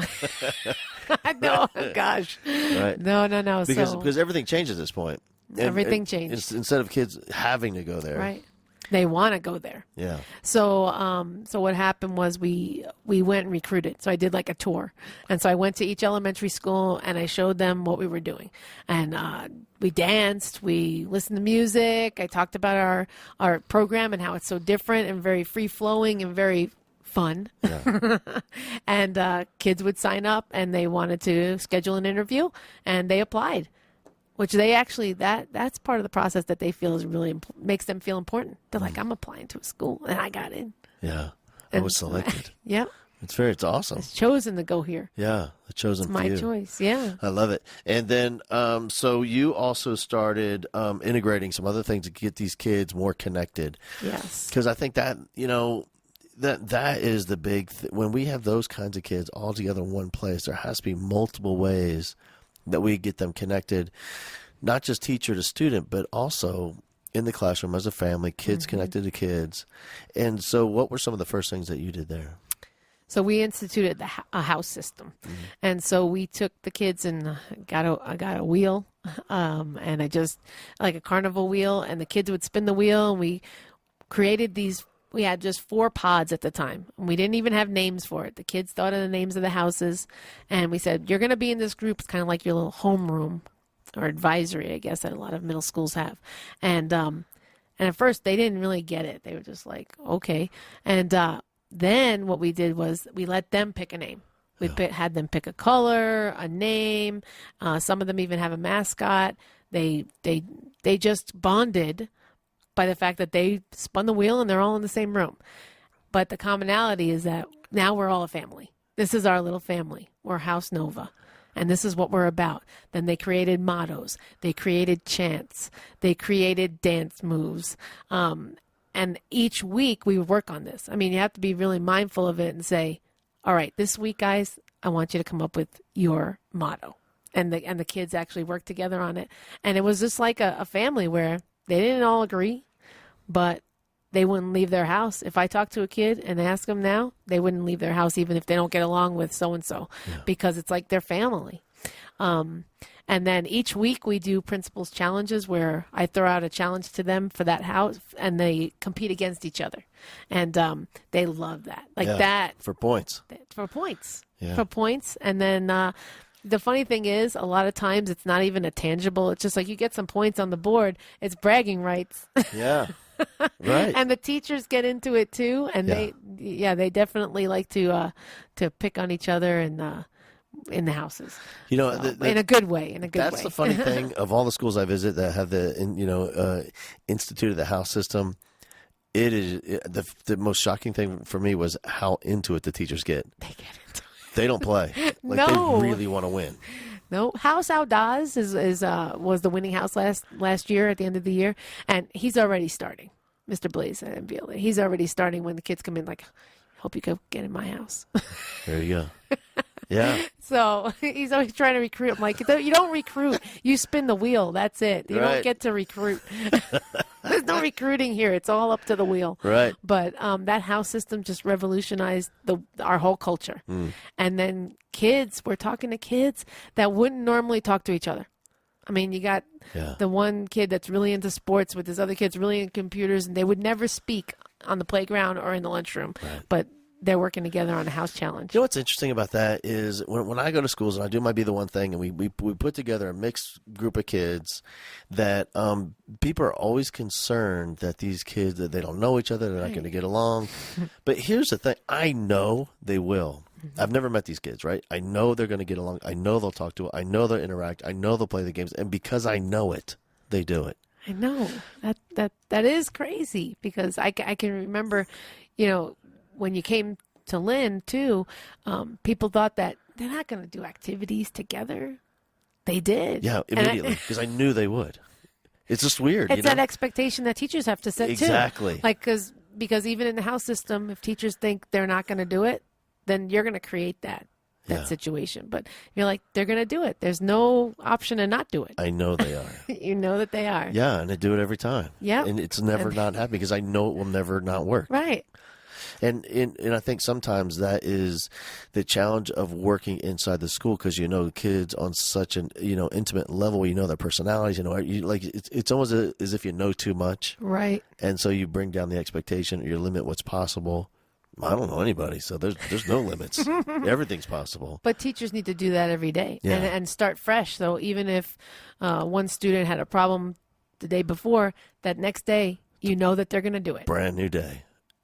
B: No, gosh.
A: Right.
B: No.
A: Because everything changes at this point.
B: Everything changed.
A: Instead of kids having to go there.
B: Right. They want to go there.
A: Yeah.
B: So, so what happened was we went and recruited. So I did like a tour, and so I went to each elementary school and I showed them what we were doing, and we danced, we listened to music. I talked about our program and how it's so different and very free flowing and very fun. Yeah. And kids would sign up and they wanted to schedule an interview, and they applied. Which they actually, that's part of the process that they feel is really, makes them feel important. They're like, I'm applying to a school, and I got in.
A: Yeah. I was selected.
B: Yep.
A: It's awesome.
B: It's chosen to go here.
A: Yeah. The chosen
B: it's
A: few.
B: my choice. Yeah.
A: I love it. And then, so you also started integrating some other things to get these kids more connected.
B: Yes.
A: Because I think that, that is the big when we have those kinds of kids all together in one place, there has to be multiple ways that we get them connected, not just teacher to student, but also in the classroom as a family, kids connected to kids. And so what were some of the first things that you did there?
B: So we instituted a house system. And so we took the kids and I got a wheel, and I just, like a carnival wheel, and the kids would spin the wheel, and we created we had just 4 pods at the time. And we didn't even have names for it. The kids thought of the names of the houses. And we said, you're going to be in this group. It's kind of like your little homeroom or advisory, I guess, that a lot of middle schools have. And at first, they didn't really get it. They were just like, okay. And then what we did was we let them pick a name. We had them pick a color, a name. Some of them even have a mascot. They just bonded by the fact that they spun the wheel and they're all in the same room. But the commonality is that now we're all a family. This is our little family. We're House Nova. And this is what we're about. Then they created mottos. They created chants. They created dance moves. And each week we would work on this. I mean, you have to be really mindful of it and say, all right, this week, guys, I want you to come up with your motto. And the kids actually worked together on it. And it was just like a family where they didn't all agree, but they wouldn't leave their house. If I talk to a kid and ask them now, they wouldn't leave their house even if they don't get along with so-and-so because it's like their family. And then each week we do principals challenges where I throw out a challenge to them for that house and they compete against each other. And they love that. Like that.
A: For points.
B: For points.
A: Yeah.
B: For points. And then the funny thing is, a lot of times it's not even a tangible. It's just like you get some points on the board. It's bragging rights.
A: Yeah. Right.
B: And the teachers get into it too. And they definitely like to pick on each other and in the houses.
A: You know,
B: so, in a good way.
A: That's the funny thing of all the schools I visit that have the instituted the house system. It is the most shocking thing for me was how into it the teachers get.
B: They get into it.
A: They don't play. Like
B: No.
A: They really want to win.
B: No, House Audaz was the winning house last year at the end of the year, and he's already starting. Mr. Blaze at MVLA. He's already starting when the kids come in. Like, hope you go get in my house.
A: There you go. Yeah.
B: So he's always trying to recruit. I'm like, you don't recruit. You spin the wheel. That's it. You don't get to recruit. There's no recruiting here. It's all up to the wheel.
A: Right.
B: But that house system just revolutionized our whole culture. And then we're talking to kids that wouldn't normally talk to each other. I mean, you got the one kid that's really into sports with his other kids really into computers, and they would never speak on the playground or in the lunchroom. Right. But they're working together on a house challenge.
A: You know what's interesting about that is when I go to schools, and I do my Be the One thing, and we put together a mixed group of kids that people are always concerned that these kids, that they don't know each other, they're not going to get along. But here's the thing. I know they will. I've never met these kids, right? I know they're going to get along. I know they'll talk to it. I know they'll interact. I know they'll play the games. And because I know it, they do it.
B: I know. That is crazy because I can remember, when you came to Lynn, too, people thought that they're not going to do activities together. They did.
A: Yeah, immediately, because I knew they would. It's just weird.
B: It's that expectation that teachers have to set, too.
A: Exactly.
B: Like, because even in the house system, if teachers think they're not going to do it, then you're going to create that situation. But you're like, they're going to do it. There's no option to not do it.
A: I know they are.
B: You know that they are.
A: Yeah, and they do it every time.
B: Yeah.
A: And it's never not happening because I know it will never not work.
B: Right.
A: And I think sometimes that is the challenge of working inside the school because kids on such an intimate level. Their personalities. It's almost as if you know too much.
B: Right.
A: And so you bring down the expectation or you limit what's possible. I don't know anybody, so there's no limits. Everything's possible.
B: But teachers need to do that every day and start fresh. So even if one student had a problem the day before, that next day that they're going to do it.
A: Brand new day.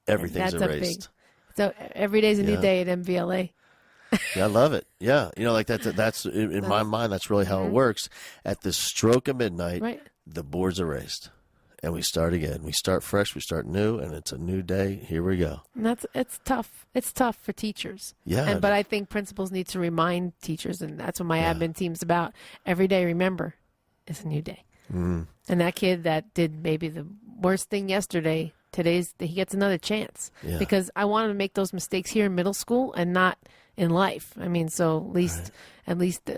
A: Everything's erased.
B: So every day's a new day at MVLA.
A: Yeah, I love it. Yeah, that's in my mind. That's really how it works. At the stroke of midnight, the board's erased. And we start again. We start fresh. We start new, and it's a new day. Here we go.
B: And it's tough. It's tough for teachers.
A: Yeah.
B: But I think principals need to remind teachers, and that's what my admin team's about. Every day, remember, it's a new day. And that kid that did maybe the worst thing yesterday, he gets another chance. Yeah. Because I want to make those mistakes here in middle school and not in life. I mean, so at least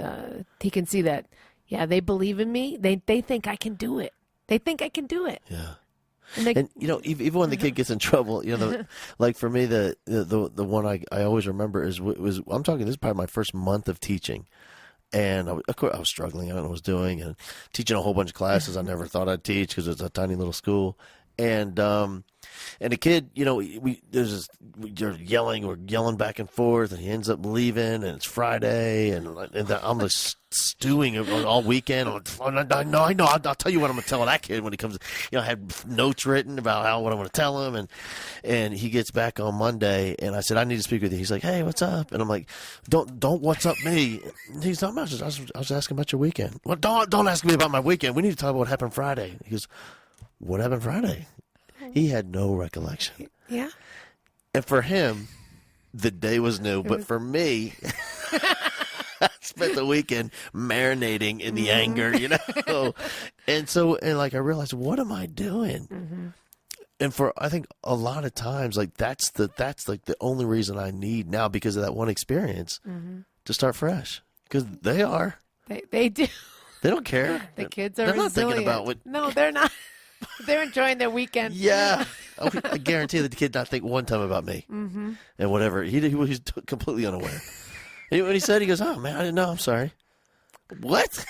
B: he can see that. Yeah, they believe in me. They think I can do it. They think I can do it.
A: Yeah. And even when the kid gets in trouble, like for me, the one I always remember was I'm talking. This is probably my first month of teaching, and of course I was struggling. I don't know what I was doing, and teaching a whole bunch of classes I never thought I'd teach because it's a tiny little school. And the kid, we're yelling back and forth, and he ends up leaving, and it's Friday, and I'm just stewing all weekend. I know. I'll tell you what I'm going to tell that kid when he comes. I had notes written about what I'm going to tell him, and he gets back on Monday, and I said, I need to speak with you. He's like, hey, what's up? And I'm like, don't what's up me. And he's talking about, I was asking about your weekend. Well, don't ask me about my weekend. We need to talk about what happened Friday. He goes, what happened Friday? He had no recollection.
B: Yeah. And
A: for him, the day was new. But for me, I spent the weekend marinating in the anger, And I realized, what am I doing? Mm-hmm. And I think a lot of times, that's the only reason I need now, because of that one experience, to start fresh. Because they are.
B: They do.
A: They don't care.
B: The kids are
A: They're not
B: resilient.
A: thinking about what.
B: No, they're not. They're enjoying their weekend.
A: Yeah. I guarantee that the kid not think one time about me. Mm-hmm. And whatever. He was completely unaware. And when he said, he goes, oh, man, I didn't know. I'm sorry. What?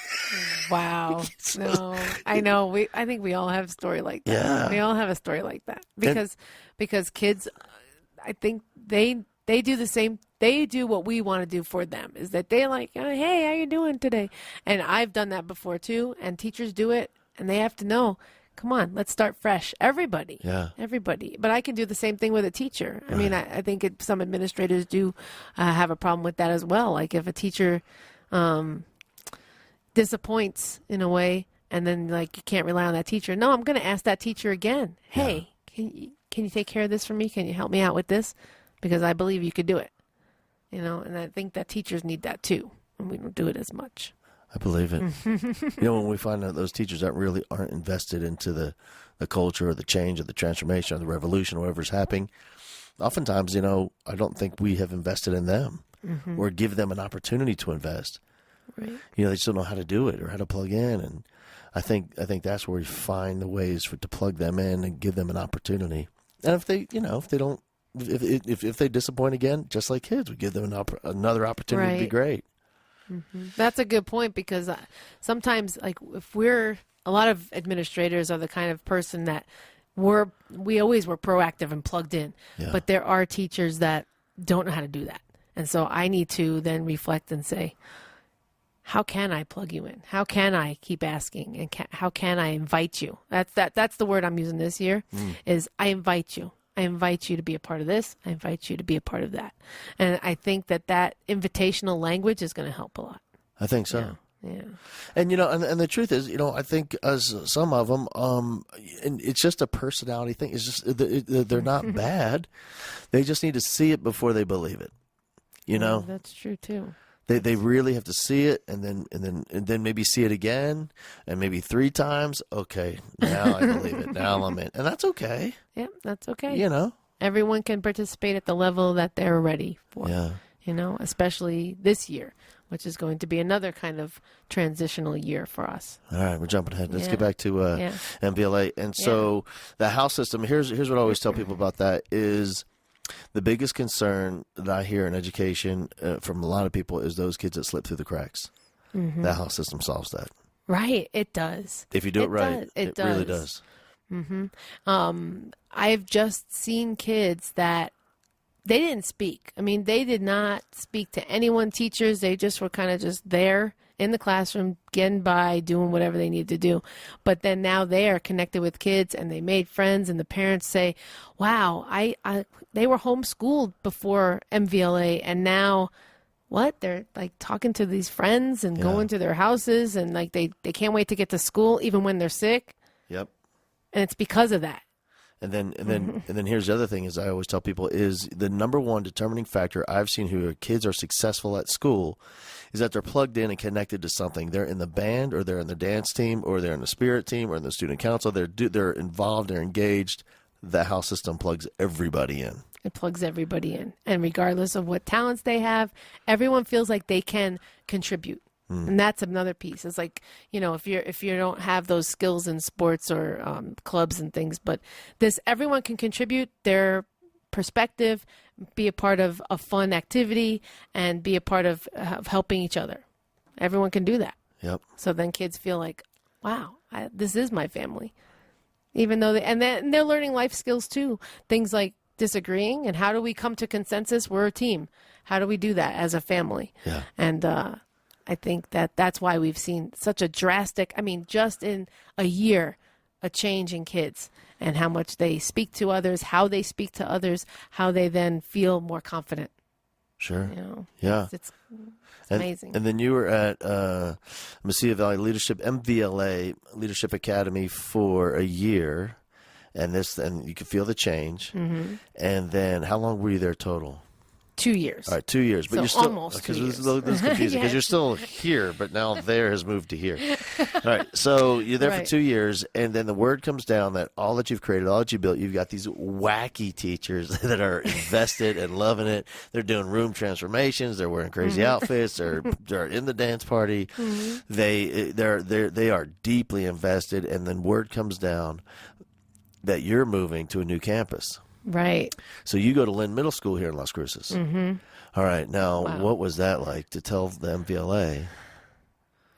B: Wow. No, I know. I think we all have a story like that.
A: Yeah.
B: We all have a story like that. Because kids, I think they do the same. They do what we want to do for them, is that they like, hey, how you doing today? And I've done that before too. And teachers do it, and they have to know, come on, let's start fresh. Everybody.
A: Yeah.
B: Everybody. But I can do the same thing with a teacher. Right. I mean, I think some administrators do have a problem with that as well. Like if a teacher disappoints in a way, and then you can't rely on that teacher. No, I'm going to ask that teacher again. Hey, can you take care of this for me? Can you help me out with this? Because I believe you could do it. And I think that teachers need that too. And we don't do it as much.
A: I believe it. When we find out those teachers that really aren't invested into the culture or the change or the transformation or the revolution or whatever's happening, oftentimes, I don't think we have invested in them or give them an opportunity to invest.
B: Right.
A: They just don't know how to do it or how to plug in. And I think that's where we find the ways to plug them in and give them an opportunity. And if they don't, if they disappoint again, just like kids, we give them another opportunity to be great.
B: Mm-hmm. That's a good point, because sometimes, if a lot of administrators are the kind of person that we always were proactive and plugged in, but there are teachers that don't know how to do that. And so I need to then reflect and say, how can I plug you in? How can I keep asking? And how can I invite you? That's the word I'm using this year, is I invite you. I invite you to be a part of this. I invite you to be a part of that. And I think that invitational language is going to help a lot.
A: I think so.
B: Yeah.
A: And, and the truth is, I think as some of them, and it's just a personality thing. It's just, they're not bad. They just need to see it before they believe it.
B: That's true too.
A: They really have to see it, and then maybe see it again, and maybe 3 times. Okay, now I believe it. Now I'm in, and that's okay.
B: Yeah, that's okay. Everyone can participate at the level that they're ready for.
A: Yeah.
B: Especially this year, which is going to be another kind of transitional year for us.
A: All right, we're jumping ahead. Let's get back to MVLA. And so the house system. Here's what I always tell people about that is. The biggest concern that I hear in education from a lot of people is those kids that slip through the cracks. Mm-hmm. That house system solves that.
B: Right, it does.
A: If you do it right, it really does.
B: Mm-hmm. I've just seen kids that they didn't speak. I mean, they did not speak to anyone, teachers. They just were kind of just there in the classroom, getting by, doing whatever they needed to do. But then now they are connected with kids, and they made friends, and the parents say, wow, they were homeschooled before MVLA, and now what? They're talking to these friends and going to their houses, and they can't wait to get to school even when they're sick.
A: Yep.
B: And it's because of that.
A: And then here's the other thing is I always tell people is the number one determining factor I've seen who kids are successful at school is that they're plugged in and connected to something. They're in the band, or they're in the dance team, or they're in the spirit team, or in the student council. They're involved, they're engaged. The house system plugs everybody in.
B: It plugs everybody in. And regardless of what talents they have, everyone feels like they can contribute. And that's another piece. It's if you don't have those skills in sports or clubs and things, but everyone can contribute their perspective, be a part of a fun activity, and be a part of helping each other. Everyone can do that.
A: Yep.
B: So then kids feel like, wow, this is my family. Even though and they're learning life skills too. Things like disagreeing and how do we come to consensus? We're a team. How do we do that as a family?
A: Yeah.
B: And I think that's why we've seen such a drastic, just in a year, a change in kids and how much they speak to others, how they speak to others, how they then feel more confident.
A: Sure.
B: Yeah. It's amazing.
A: And then you were at Mesilla Valley Leadership, MVLA Leadership Academy for a year. And you could feel the change. Mm-hmm. And then how long were you there total?
B: 2 years.
A: All right, 2 years. But
B: so
A: you're still
B: almost 2 years.
A: This is confusing because you're still here, but now there has moved to here. All right, so you're there for 2 years, and then the word comes down that all that you've created, all that you built, you've got these wacky teachers that are invested and loving it. They're doing room transformations. They're wearing crazy outfits. They're in the dance party. They are deeply invested, and then word comes down that you're moving to a new campus.
B: Right.
A: So you go to Lynn Middle School here in Las Cruces. Mm-hmm. All right. Now, what was that like to tell the MVLA?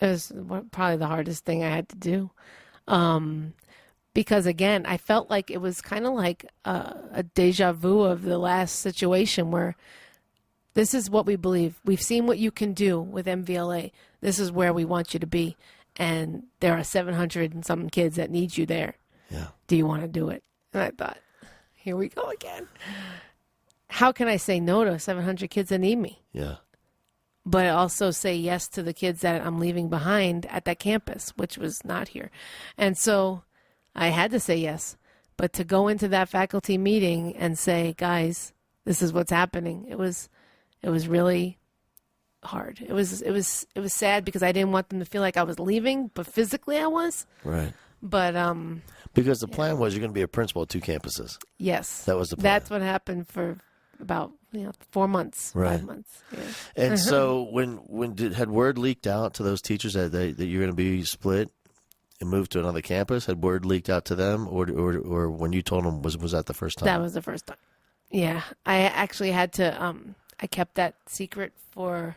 B: It was probably the hardest thing I had to do. Because, again, I felt like it was kind of like a deja vu of the last situation where this is what we believe. We've seen what you can do with MVLA. This is where we want you to be. And there are 700 and some kids that need you there.
A: Yeah.
B: Do you want to do it? And I thought, here we go again. How can I say no to 700 kids that need me?
A: Yeah.
B: But also say yes to the kids that I'm leaving behind at that campus, which was not here. And so I had to say yes. But to go into that faculty meeting and say, guys, this is what's happening. It was really hard. It was sad because I didn't want them to feel like I was leaving, but physically I was.
A: Right.
B: But
A: because the plan was you're going to be a principal at 2 campuses.
B: Yes.
A: That was the plan.
B: That's what happened for about 4 months,
A: right.
B: 5 months. Yeah.
A: And so had word leaked out to those teachers that you're going to be split and moved to another campus? Had word leaked out to them, or when you told them, was that the first time?
B: That was the first time. Yeah, I actually had to. I kept that secret for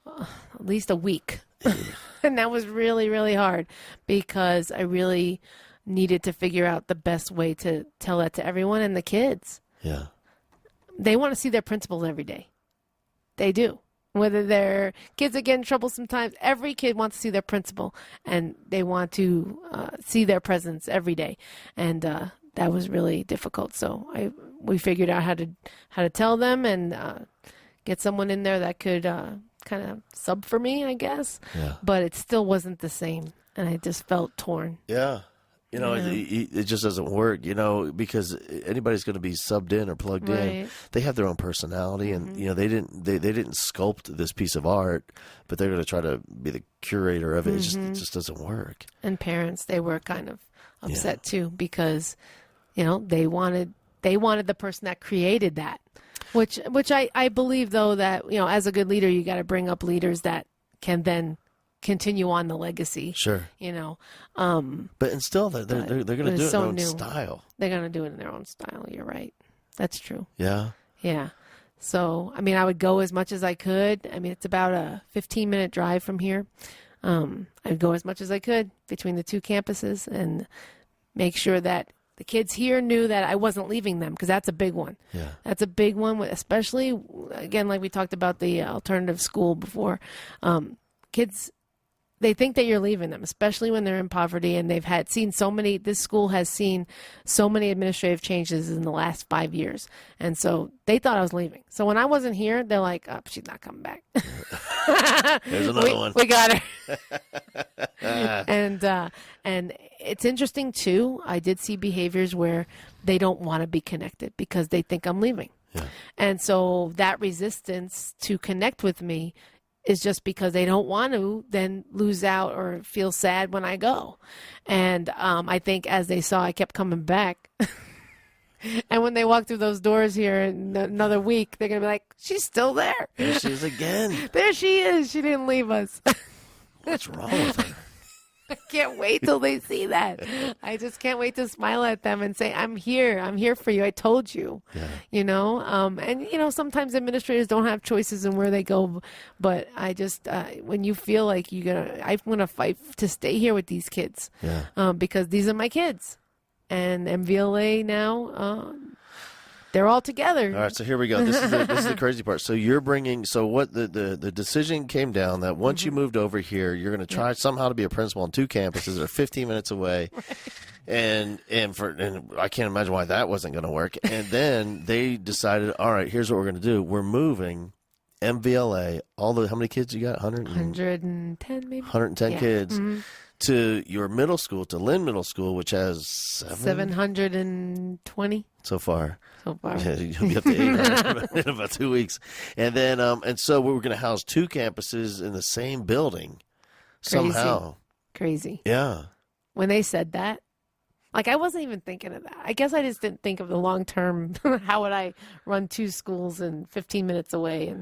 B: at least a week. And that was really, really hard because I really needed to figure out the best way to tell that to everyone and the kids.
A: Yeah.
B: They want to see their principals every day. They do. Whether their kids are getting in trouble sometimes, every kid wants to see their principal and they want to see their presence every day. And that was really difficult. So we figured out how to tell them and get someone in there that could kind of sub for me, I guess.
A: Yeah.
B: But it still wasn't the same, and I just felt torn.
A: Yeah. It just doesn't work, because anybody's going to be subbed in or plugged in. They have their own personality, and they didn't sculpt this piece of art, but they're going to try to be the curator of it. It just doesn't work. And
B: parents, they were kind of upset too because, they wanted the person that created that. Which I believe, though, that, as a good leader, you got to bring up leaders that can then continue on the legacy.
A: Sure. But still, they're going to do it in their own style.
B: They're going to do it in their own style. You're right. That's true.
A: Yeah.
B: Yeah. So, I would go as much as I could. It's about a 15-minute drive from here. I'd go as much as I could between the 2 campuses and make sure that the kids here knew that I wasn't leaving them, because that's a big one.
A: Yeah.
B: That's a big one, especially, again, like we talked about the alternative school before. Kids, they think that you're leaving them, especially when they're in poverty, and this school has seen so many administrative changes in the last 5 years. And so they thought I was leaving. So when I wasn't here, they're like, oh, she's not coming back.
A: There's another one.
B: We got her. And it's interesting, too. I did see behaviors where they don't want to be connected because they think I'm leaving.
A: Yeah.
B: And so that resistance to connect with me is just because they don't want to then lose out or feel sad when I go. And I think as they saw I kept coming back, and when they walk through those doors here in another week, they're going to be like, she's still there.
A: There she is again.
B: There she is. She didn't leave us.
A: What's wrong with her?
B: I can't wait till they see that. I just can't wait to smile at them and say, I'm here. I'm here for you. I told you. Yeah. And sometimes administrators don't have choices in where they go, but I just, when you feel like I'm going to fight to stay here with these kids.
A: Yeah.
B: Because these are my kids. and MVLA now, they're all together.
A: All right, so here we go. This is the crazy part. So you're bringing. So what the decision came down that once you moved over here, you're going to try somehow to be a principal on 2 campuses that are 15 minutes away, and I can't imagine why that wasn't going to work. And then they decided, all right, here's what we're going to do. We're moving MVLA. How many kids you got?
B: 110 maybe.
A: 110 kids. To your middle school, to Lynn Middle School, which has
B: 720
A: so far.
B: so far.
A: Yeah, you'll be up to 800 in about 2 weeks. And then, and so we were going to house 2 campuses in the same building somehow.
B: Crazy.
A: Yeah.
B: When they said that, like, I wasn't even thinking of that. I guess I just didn't think of the long term. How would I run 2 schools and 15 minutes away?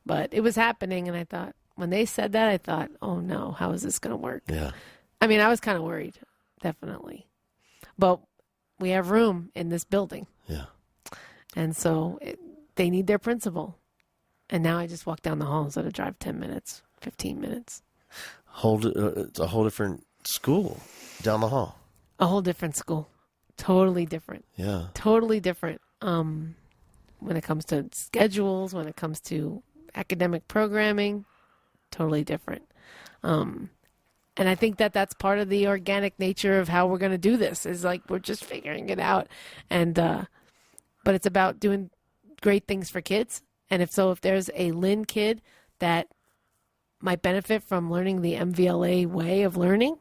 B: But it was happening, and I thought, when they said that, I thought, oh no, how is this going to work?
A: Yeah.
B: I mean, I was kind of worried, definitely. But we have room in this building.
A: Yeah.
B: And so they need their principal. And now I just walk down the hall instead of drive 10 minutes, 15 minutes.
A: It's a whole different school down the hall.
B: A whole different school. Totally different.
A: Yeah.
B: Totally different. When it comes to schedules, when it comes to academic programming, totally different. And I think that's part of the organic nature of how we're going to do this, is like we're just figuring it out. And but it's about doing great things for kids. And if there's a Lynn kid that might benefit from learning the MVLA way of learning,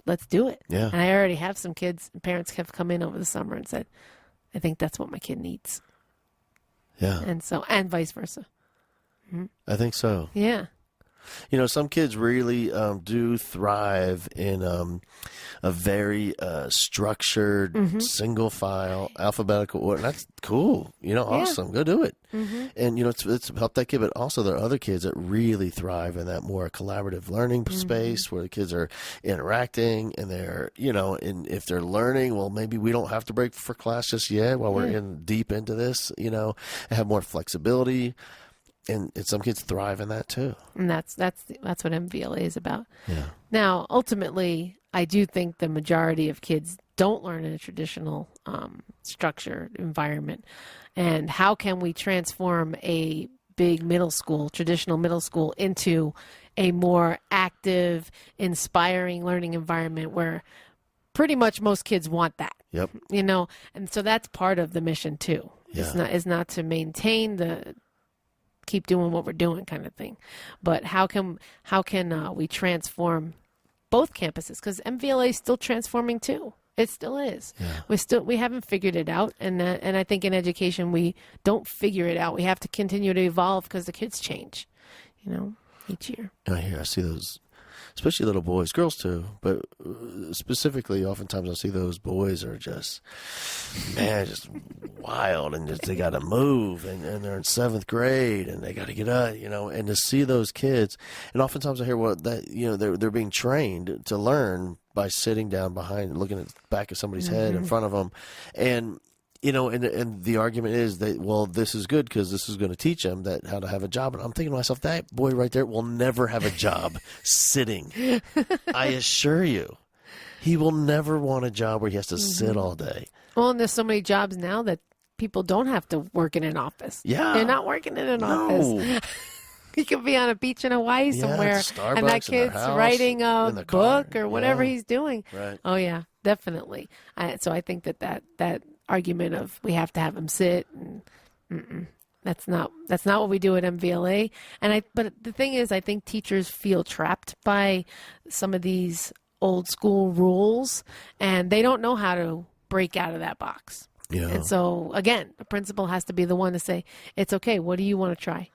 B: let's do it.
A: Yeah.
B: And I already have some kids, parents have come in over the summer and said, I think that's what my kid needs.
A: Yeah.
B: And vice versa.
A: I think so.
B: Yeah.
A: You know, some kids really do thrive in a very structured, single file, alphabetical order. That's cool. You know, awesome. Go do it. And, you know, it's helped that kid, but also there are other kids that really thrive in that more collaborative learning space where the kids are interacting and they're, you know, and if they're learning, well, maybe we don't have to break for class just yet while we're deep into this, you know, and have more flexibility. And some kids thrive in that too.
B: And that's what MVLA is about.
A: Yeah.
B: Now, ultimately, I do think the majority of kids don't learn in a traditional structured environment. And how can we transform a big traditional middle school, into a more active, inspiring learning environment where pretty much most kids want that?
A: Yep.
B: You know, and so that's part of the mission too.
A: Yeah.
B: It's not to maintain keep doing what we're doing kind of thing, but how can we transform both campuses? Because MVLA is still transforming too. It still is. Yeah. We haven't figured it out, and I think in education we don't figure it out. We have to continue to evolve because the kids change, you know, each year.
A: I see those, especially little boys, girls too, but specifically, oftentimes I see those boys are just wild, and they got to move, and they're in 7th grade, and they got to get up, you know, and to see those kids, and oftentimes I hear they're being trained to learn by sitting down behind and looking at the back of somebody's head in front of them, and you know, and the argument is that, well, this is good because this is going to teach them how to have a job. And I'm thinking to myself, that boy right there will never have a job sitting. I assure you, he will never want a job where he has to sit all day.
B: Well, and there's so many jobs now that people don't have to work in an office.
A: Yeah.
B: They're not working in an office. He could be on a beach in Hawaii somewhere, and that kid's writing a book or whatever he's doing.
A: Right.
B: Oh, yeah, definitely. So I think that argument of we have to have him sit, and that's not what we do at MVLA. But the thing is, I think teachers feel trapped by some of these old school rules, and they don't know how to break out of that box.
A: Yeah.
B: And so again, the principal has to be the one to say, it's okay. What do you want to try?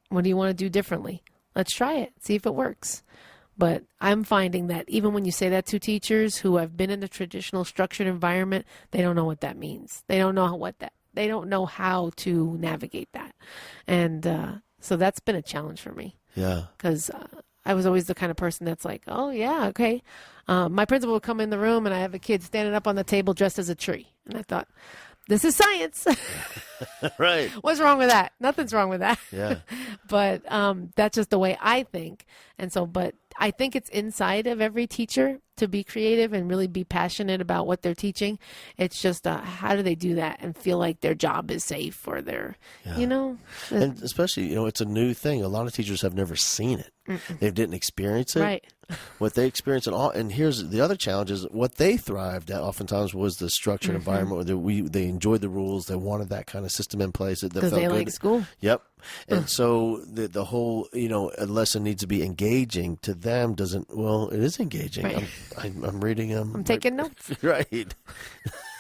B: What do you want to do differently? Let's try it. See if it works. But I'm finding that even when you say that to teachers who have been in a traditional structured environment, they don't know what that means. They don't know they don't know how to navigate that. And so that's been a challenge for me.
A: Yeah.
B: Because I was always the kind of person that's like, oh, yeah, okay. My principal would come in the room and I have a kid standing up on the table dressed as a tree. And I thought, this is science.
A: Right.
B: What's wrong with that? Nothing's wrong with that.
A: Yeah.
B: But that's just the way I think. And so, but I think it's inside of every teacher to be creative and really be passionate about what they're teaching. It's just how do they do that and feel like their job is safe or their,
A: And especially, it's a new thing. A lot of teachers have never seen it. They didn't experience it.
B: Right.
A: What they experienced, and here's the other challenge is what they thrived at oftentimes was the structured environment where they enjoyed the rules. They wanted that kind of system in place. That
B: Because
A: felt
B: they
A: good.
B: like school.
A: Yep. And so the whole, a lesson needs to be engaging to them it is engaging.
B: Right.
A: I'm reading them.
B: I'm taking notes.
A: Right.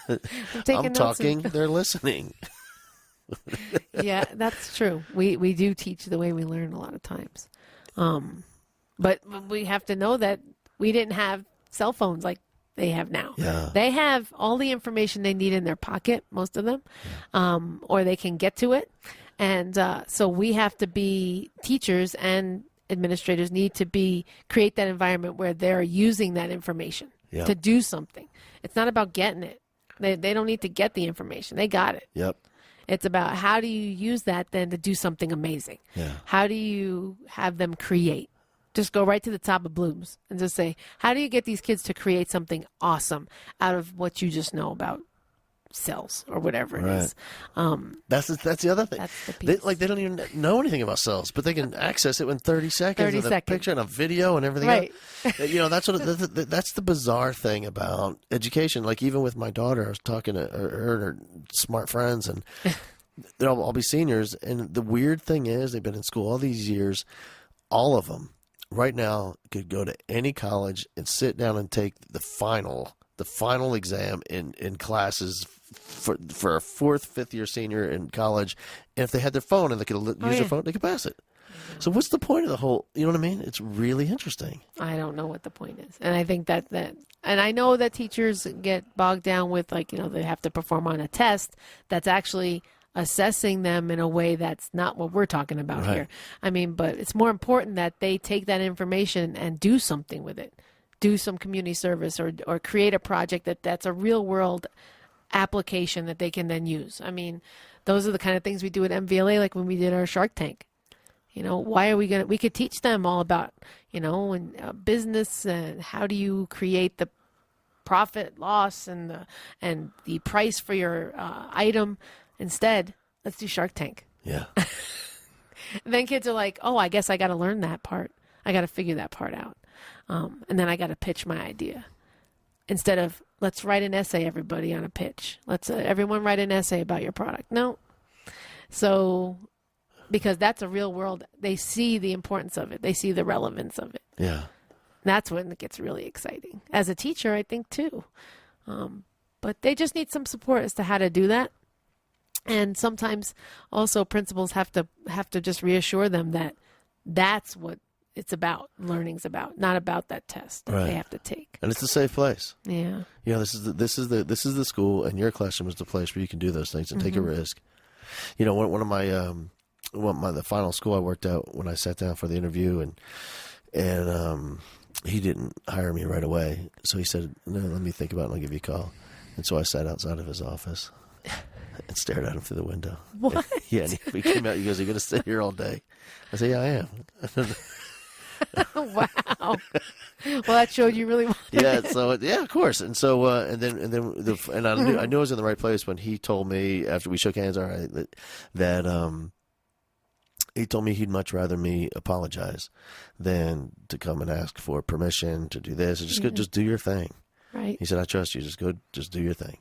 B: I'm taking
A: I'm
B: notes
A: talking, they're listening.
B: Yeah, that's true. We do teach the way we learn a lot of times. But we have to know that we didn't have cell phones like they have now.
A: Yeah.
B: They have all the information they need in their pocket, most of them, or they can get to it. And so we have to be teachers and administrators need to create that environment where they're using that information to do something. It's not about getting it. They don't need to get the information. They got it.
A: Yep.
B: It's about how do you use that then to do something amazing?
A: Yeah.
B: How do you have them create? Just go right to the top of Bloom's and just say, how do you get these kids to create something awesome out of what you just know about cells or whatever it is?
A: That's the other thing.
B: That's the piece.
A: They don't even know anything about cells, but they can access it in 30 seconds
B: 30
A: with a
B: seconds.
A: picture and a video and everything
B: Right.
A: else. That's the bizarre thing about education. Like even with my daughter, I was talking to her and her smart friends, and they'll all be seniors. And the weird thing is, they've been in school all these years. All of them right now could go to any college and sit down and take the final exam in classes for a fourth, fifth year senior in college. And if they had their phone and they could use their phone, they could pass it. So what's the point of the whole, you know what I mean? It's really interesting.
B: I don't know what the point is. And I think that and I know that teachers get bogged down with they have to perform on a test that's actually assessing them in a way that's not what we're talking about here. I mean, but it's more important that they take that information and do something with it. Do some community service or create a project that's a real world application that they can then use. I mean, those are the kind of things we do at MVLA, like when we did our Shark Tank. Why are we could teach them all about, business and how do you create the profit loss and the price for your item. Instead, let's do Shark Tank.
A: Yeah.
B: And then kids are like, oh, I guess I got to learn that part. I got to figure that part out. And then I got to pitch my idea. Instead of, let's write an essay, everybody, on a pitch. Let's everyone write an essay about your product. No. So, because that's a real world, they see the importance of it. They see the relevance of it.
A: Yeah.
B: That's when it gets really exciting. As a teacher, I think, too. But they just need some support as to how to do that. And sometimes also principals have to just reassure them that that's what it's learning's about, not about that test that they have to take.
A: And it's a safe place.
B: Yeah.
A: This is the school, and your classroom is the place where you can do those things and take a risk. One of my the final school I worked at, when I sat down for the interview, and he didn't hire me right away, so he said, "No, let me think about it and I'll give you a call." And so I sat outside of his office and stared at him through the window.
B: What?
A: And he came out. He goes, "Are you going to stay here all day?" I said, "Yeah, I am."
B: Wow. Well, that showed you really wanted it.
A: So of course. And so and I knew I was in the right place when he told me, after we shook hands, all right, that he told me he'd much rather me apologize than to come and ask for permission to do this. Just do your thing.
B: Right.
A: He said, "I trust you. Just do your thing."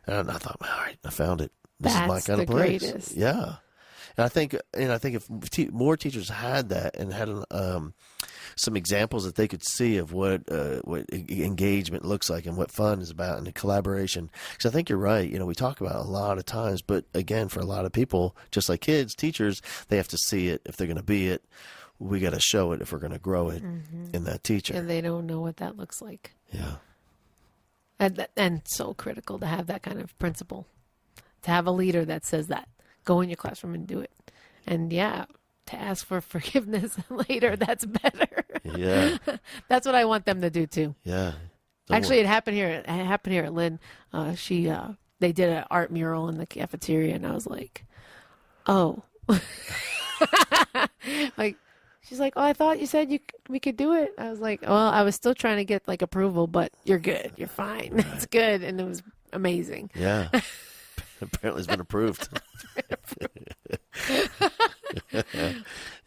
A: And I thought, all right, I found it. This is my
B: That's
A: kind of
B: the
A: place.
B: greatest.
A: Yeah. And I think if more teachers had that and had some examples that they could see of what engagement looks like and what fun is about and the collaboration, because I think you're right. We talk about it a lot of times, but again, for a lot of people, just like kids, teachers, they have to see it if they're going to be it. We got to show it if we're going to grow it in that teacher.
B: And they don't know what that looks like.
A: Yeah.
B: And so critical to have that kind of principal, to have a leader that says that. Go in your classroom and do it. And to ask for forgiveness later, that's better.
A: Yeah.
B: That's what I want them to do too.
A: Yeah.
B: Actually, it happened here. It happened here at Lynn. She they did an art mural in the cafeteria, and I was like, oh. Like, she's like, oh, I thought you said we could do it. I was like, well, I was still trying to get like approval, but you're good. You're fine. It's good. And it was amazing.
A: Yeah. Apparently it's been approved.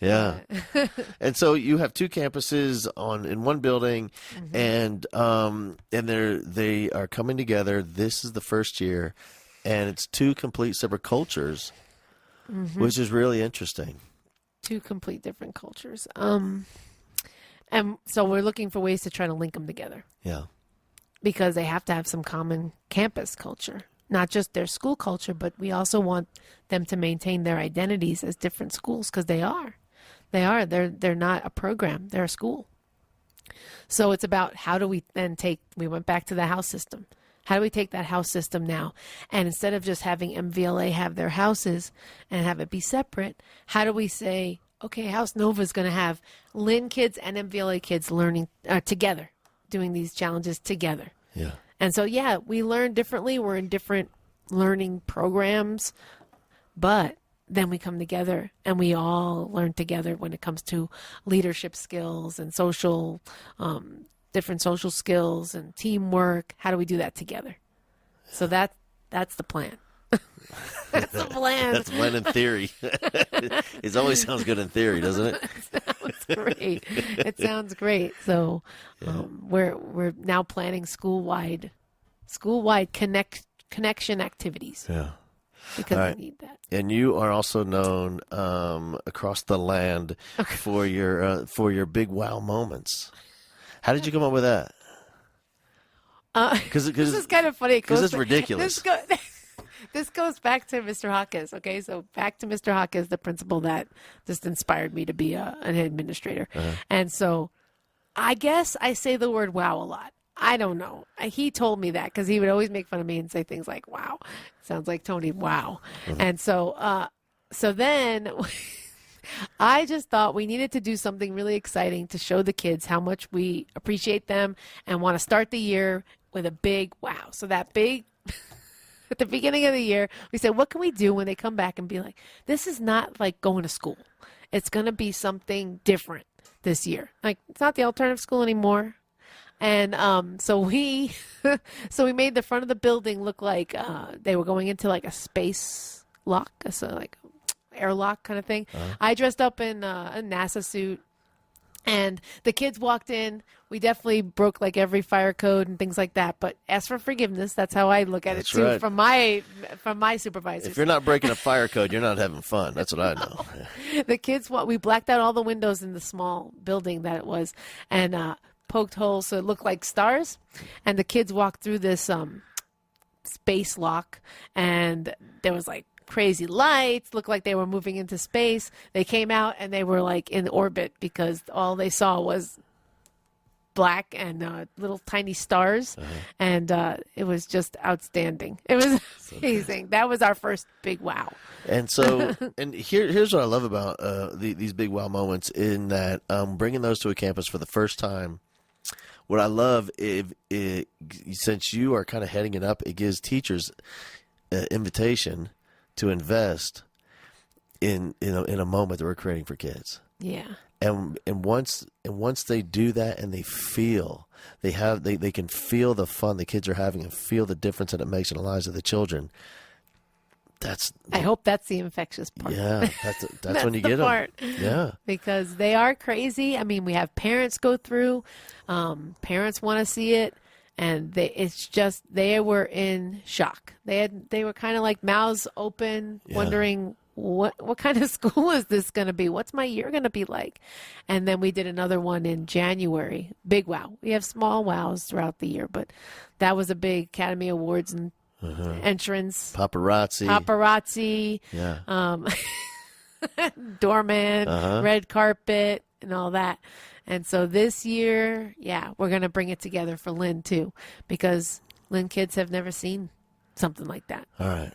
A: Yeah. And so you have two campuses in one building, and they are coming together. This is the first year, and it's two complete separate cultures, which is really interesting.
B: Two complete different cultures. And so we're looking for ways to try to link them together.
A: Yeah.
B: Because they have to have some common campus culture. Not just their school culture, but we also want them to maintain their identities as different schools, because they are. They're not a program. They're a school. So it's about how do we then we went back to the house system. How do we take that house system now? And instead of just having MVLA have their houses and have it be separate, how do we say, okay, House Nova is going to have Lynn kids and MVLA kids learning together, doing these challenges together.
A: Yeah.
B: And so, yeah, we learn differently. We're in different learning programs, but then we come together and we all learn together when it comes to leadership skills and different social skills and teamwork. How do we do that together? So that's the plan. That's the plan.
A: That's the plan in theory. It always sounds good in theory, doesn't it?
B: Sounds great. It sounds great. So we're now planning school-wide connection activities.
A: Yeah.
B: Because we need that.
A: And you are also known across the land for your big wow moments. How did you come up with that?
B: This is kind of funny.
A: Because it's ridiculous.
B: This goes back to Mr. Hawkins. Okay, so back to Mr. Hawkins, the principal that just inspired me to be an administrator. And so I guess I say the word wow a lot. I don't know. He told me that because he would always make fun of me and say things like, wow. Sounds like Toni, wow. And so then I just thought we needed to do something really exciting to show the kids how much we appreciate them and want to start the year with a big wow. So that big, at the beginning of the year, we said, what can we do when they come back and be like, this is not like going to school. It's going to be something different this year. Like, it's not the alternative school anymore. And so we made the front of the building look like they were going into like a space lock, so like airlock kind of thing. I dressed up in a NASA suit, and the kids walked in. We definitely broke like every fire code and things like that, but asked for forgiveness. That's how I look at it too, right. from my supervisors.
A: If you're not breaking a fire code, you're not having fun. That's what I know.
B: The kids, we blacked out all the windows in the small building that it was, and poked holes so it looked like stars. And the kids walked through this space lock, and there was like crazy lights, looked like they were moving into space. They came out and they were like in orbit because all they saw was black and little tiny stars. And it was just outstanding. It was amazing. That was our first big wow.
A: And so, and here's what I love about these big wow moments, in that bringing those to a campus for the first time. What I love, since you are kind of heading it up, it gives teachers an invitation to invest in a moment that we're creating for kids.
B: Yeah.
A: And once they do that, and they can feel the fun the kids are having and feel the difference that it makes in the lives of the children. I hope that's the infectious part. Yeah, that's when you get them. Yeah,
B: because they are crazy. I mean, we have parents go through. Parents want to see it, and they were in shock. They were kind of like mouths open, wondering what kind of school is this going to be? What's my year going to be like? And then we did another one in January. Big wow. We have small wows throughout the year, but that was a big Academy Awards and entrance.
A: Paparazzi.
B: Yeah. Doorman, red carpet, and all that. And so this year, we're going to bring it together for Lynn too, because Lynn kids have never seen something like that.
A: All right.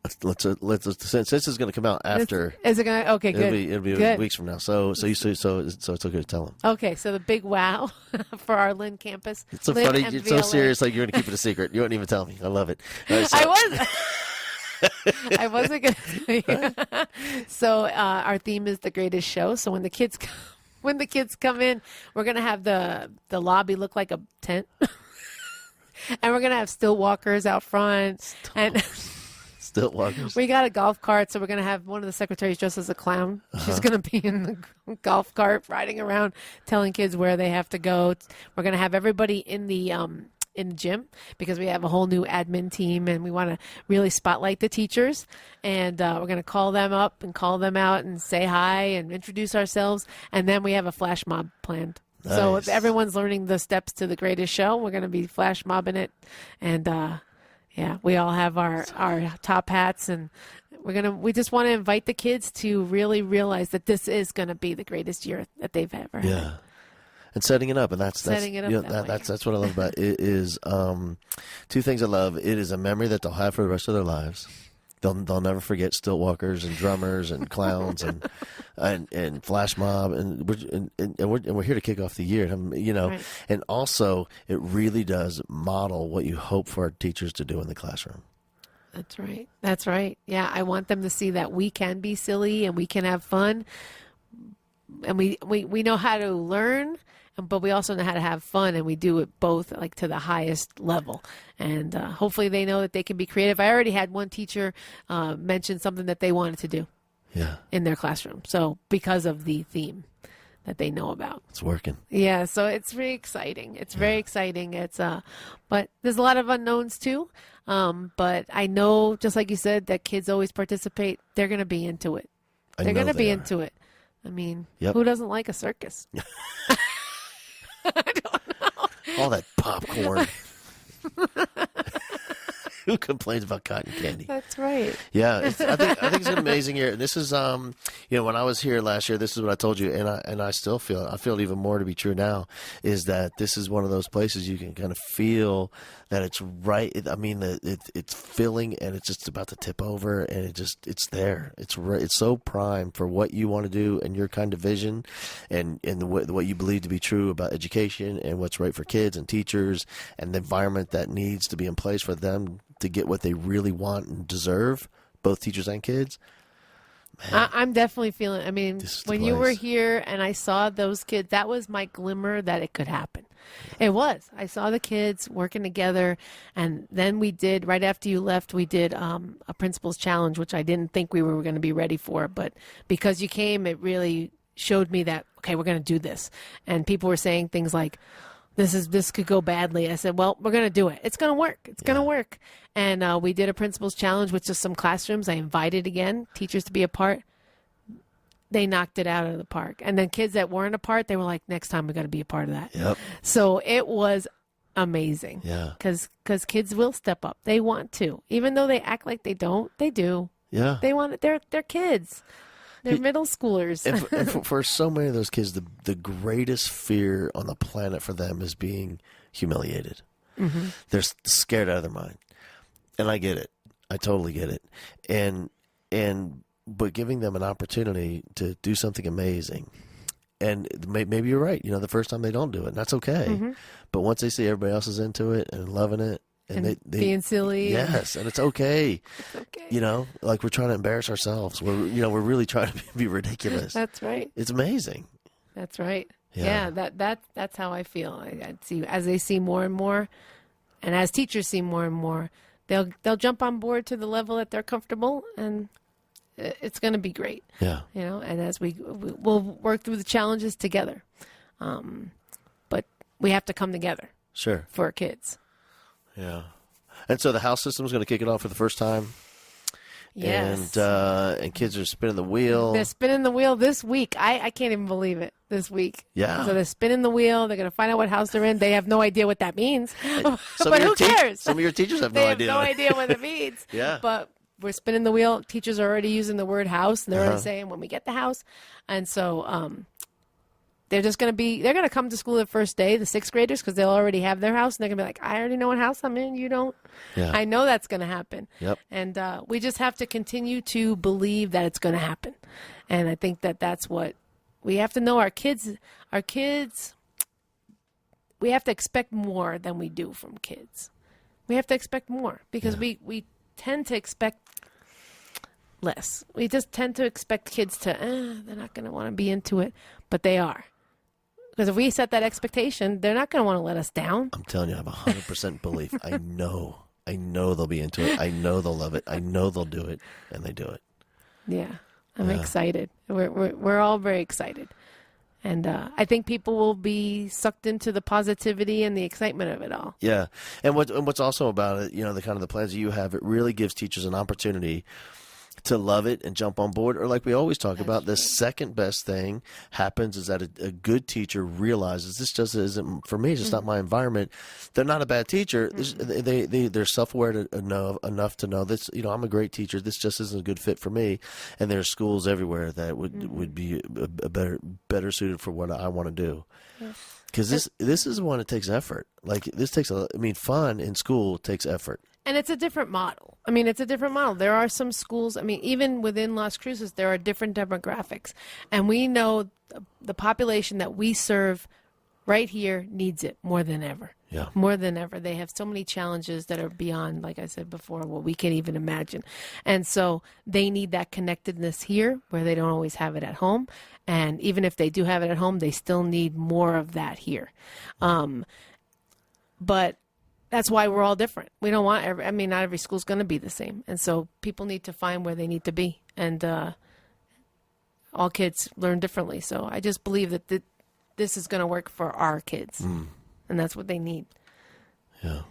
A: Since this is going to come out after.
B: Is it going to? Okay, good.
A: It'll be
B: good.
A: weeks from now. So it's okay to tell them.
B: Okay, so the big wow for our Lynn campus.
A: It's so
B: Lynn
A: funny.
B: MVLA.
A: It's so serious. Like you're going to keep it a secret. You wouldn't even tell me. I love it. All right, so.
B: I wasn't going to tell you. So our theme is the greatest show. So when the kids come in, we're going to have the lobby look like a tent. And we're going to have stilt walkers out front. And
A: Stilt walkers.
B: we got a golf cart, so we're going to have one of the secretaries dressed as a clown. She's going to be in the golf cart riding around telling kids where they have to go. We're going to have everybody in the gym because we have a whole new admin team and we want to really spotlight the teachers. And we're going to call them up and call them out and say hi and introduce ourselves. And then we have a flash mob planned. Nice. So if everyone's learning the steps to the greatest show, we're going to be flash mobbing it. And yeah, we all have our top hats, and we just want to invite the kids to really realize that this is going to be the greatest year that they've ever had.
A: Yeah. And setting it up, and that's
B: setting it up,
A: you know, that's what I love about it is two things I love. It is a memory that they'll have for the rest of their lives. They'll never forget stilt walkers and drummers and clowns and flash mob and we're here to kick off the year, you know. Right. And also it really does model what you hope for our teachers to do in the classroom.
B: That's right. That's right. Yeah, I want them to see that we can be silly and we can have fun, and we know how to learn. But we also know how to have fun, and we do it both like to the highest level. And hopefully they know that they can be creative. I already had one teacher mention something that they wanted to do in their classroom. So because of the theme that they know about.
A: It's working.
B: Yeah, so it's very exciting. It's very exciting. It's but there's a lot of unknowns too. But I know, just like you said, that kids always participate. They're going to be into it. They're going to be into it. I mean, who doesn't like a circus? I don't know.
A: All that popcorn. Who complains about cotton candy?
B: That's right.
A: Yeah, I think it's an amazing year. This is, you know, when I was here last year, this is what I told you, and I still feel it even more to be true now, is that this is one of those places you can kind of feel that it's right. I mean, it's filling, and it's just about to tip over, and it's there. It's so prime for what you want to do and your kind of vision, and what you believe to be true about education and what's right for kids and teachers and the environment that needs to be in place for them to get what they really want and deserve, both teachers and kids. Man,
B: I'm definitely feeling, I mean, when you were here and I saw those kids, that was my glimmer that it could happen. It was. I saw the kids working together, and then we did, right after you left, we did a principal's challenge, which I didn't think we were going to be ready for, but because you came, it really showed me that, okay, we're going to do this. And people were saying things like, this could go badly. I said, well, we're going to do it. It's going to work. It's going to work. And we did a principal's challenge with just some classrooms. I invited again teachers to be a part. They knocked it out of the park. And then kids that weren't a part, they were like, next time we got to be a part of that.
A: Yep.
B: So it was amazing.
A: Yeah.
B: Because kids will step up. They want to. Even though they act like they don't, they do.
A: Yeah.
B: They want it. They're kids. They're middle schoolers.
A: And for so many of those kids, the greatest fear on the planet for them is being humiliated. Mm-hmm. They're scared out of their mind. And I get it. I totally get it. But giving them an opportunity to do something amazing. And maybe you're right. You know, the first time they don't do it, and that's okay. Mm-hmm. But once they see everybody else is into it and loving it, and they
B: being silly.
A: Yes, and it's okay.
B: It's okay.
A: You know, like we're trying to embarrass ourselves. We're really trying to be ridiculous.
B: That's right.
A: It's amazing.
B: That's right. Yeah, that's how I feel. I see as they see more and more, and as teachers see more and more, they'll jump on board to the level that they're comfortable, and it's going to be great.
A: Yeah.
B: You know, and as we'll work through the challenges together, but we have to come together.
A: Sure.
B: For our kids.
A: Yeah. And so the house system is going to kick it off for the first time.
B: Yes.
A: And kids are spinning the wheel.
B: They're spinning the wheel this week. I can't even believe it this week.
A: Yeah.
B: So they're spinning the wheel. They're going to find out what house they're in. They have no idea what that means. But who cares?
A: Some of your teachers have no idea.
B: They have no idea what it means.
A: Yeah.
B: But we're spinning the wheel. Teachers are already using the word house. And they're already saying when we get the house. And so they're going to come to school the first day, the sixth graders, because they'll already have their house, and they're going to be like, I already know what house I'm in. You don't.
A: Yeah.
B: I know that's going to happen.
A: Yep.
B: And we just have to continue to believe that it's going to happen. And I think that that's what we have to know. Our kids, we have to expect more than we do from kids. We have to expect more because we tend to expect less. We just tend to expect kids to, they're not going to want to be into it, but they are. Because if we set that expectation, they're not going to want to let us down.
A: I'm telling you, I have 100% belief. I know they'll be into it. I know they'll love it. I know they'll do it, and they do it.
B: Yeah, I'm excited. We're all very excited. And I think people will be sucked into the positivity and the excitement of it all.
A: Yeah, and what's also about it, the kind of the plans that you have, it really gives teachers an opportunity to love it and jump on board. Or like we always talk about, the second best thing happens is that a good teacher realizes this just isn't for me. It's just not my environment. They're not a bad teacher. They're self-aware enough to know this. I'm a great teacher. This just isn't a good fit for me. And there's schools everywhere that would be a better suited for what I want to do. Because this is one that takes effort. Like this takes fun in school takes effort.
B: And it's a different model. It's a different model. There are some schools, even within Las Cruces, there are different demographics. And we know the population that we serve right here needs it more than ever.
A: Yeah.
B: More than ever. They have so many challenges that are beyond, like I said before, what we can even imagine. And so they need that connectedness here where they don't always have it at home. And even if they do have it at home, they still need more of that here. But that's why we're all different. We don't want not every school's going to be the same. And so people need to find where they need to be. And all kids learn differently. So I just believe that this is going to work for our kids. And that's what they need.
A: Yeah.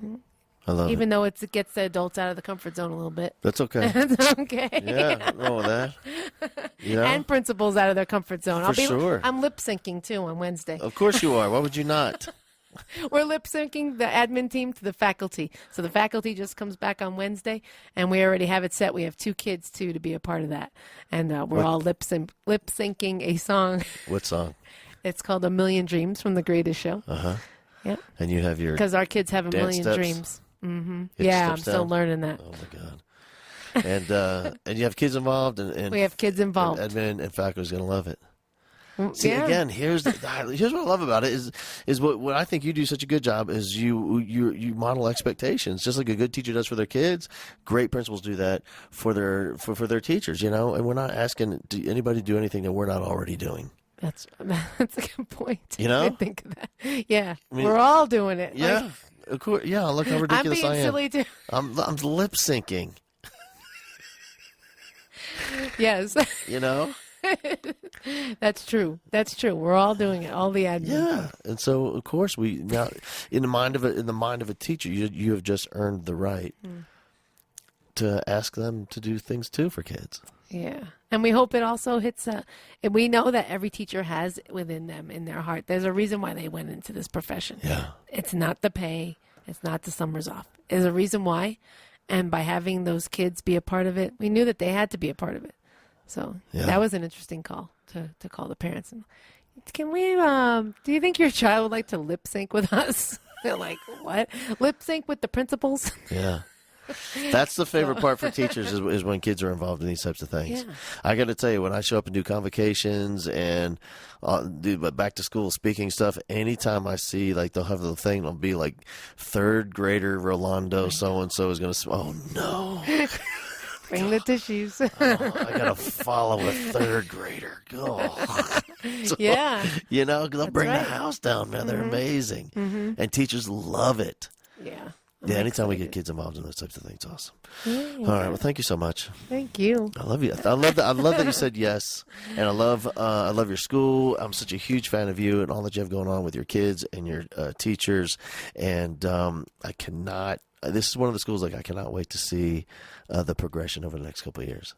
A: I love
B: Even though it gets the adults out of the comfort zone a little bit.
A: That's okay.
B: That's okay.
A: Yeah, nothing wrong with that.
B: And principals out of their comfort zone.
A: Sure.
B: I'm lip syncing too on Wednesday.
A: Of course you are. Why would you not?
B: We're lip syncing the admin team to the faculty. So the faculty just comes back on Wednesday, and we already have it set. We have 2 kids, too, to be a part of that. And we're all lip syncing a song.
A: What song?
B: It's called A Million Dreams from The Greatest Show.
A: Uh-huh.
B: Yep.
A: And you have your
B: Because our kids have a million
A: steps?
B: dreams. Mm-hmm. Yeah, I'm still learning that.
A: Oh, my God. And you have kids involved? And
B: we have kids involved.
A: And admin and faculty's going to love it. See, again, here's what I love about it is what I think you do such a good job is you model expectations, just like a good teacher does for their kids. Great principals do that for their teachers, and we're not asking anybody to do anything that we're not already doing.
B: That's a good point.
A: I
B: think of that. Yeah, we're all doing it.
A: Yeah, of course. Yeah, look how ridiculous I am.
B: I'm being silly too.
A: I'm lip syncing.
B: Yes. That's true. We're all doing it. All the admin.
A: Yeah, and so of course we now in the mind of a teacher, you have just earned the right to ask them to do things too for kids.
B: Yeah, and we hope it also hits. And we know that every teacher has within them, in their heart, there's a reason why they went into this profession.
A: Yeah,
B: it's not the pay. It's not the summers off. There's a reason why, and by having those kids be a part of it, we knew that they had to be a part of it. So that was an interesting call to call the parents. And, can we, do you think your child would like to lip sync with us? They're like, what? Lip sync with the principals?
A: Yeah. That's the favorite part for teachers is when kids are involved in these types of things.
B: Yeah.
A: I got to tell you, when I show up and do convocations and do back to school speaking stuff, anytime I see they'll have the thing, it'll be like 3rd grader Rolando so-and-so is going to, oh no.
B: Bring the tissues.
A: I gotta follow a 3rd grader. Oh. So,
B: yeah.
A: They'll bring the house down, man. They're amazing. And teachers love it.
B: Yeah.
A: Yeah, anytime we get kids involved in those types of things, it's awesome. Yeah. All right, well, thank you so much.
B: Thank you.
A: I love you. I love that you said yes, and I love your school. I'm such a huge fan of you and all that you have going on with your kids and your teachers, and I cannot. This is one of the schools I cannot wait to see the progression over the next couple of years.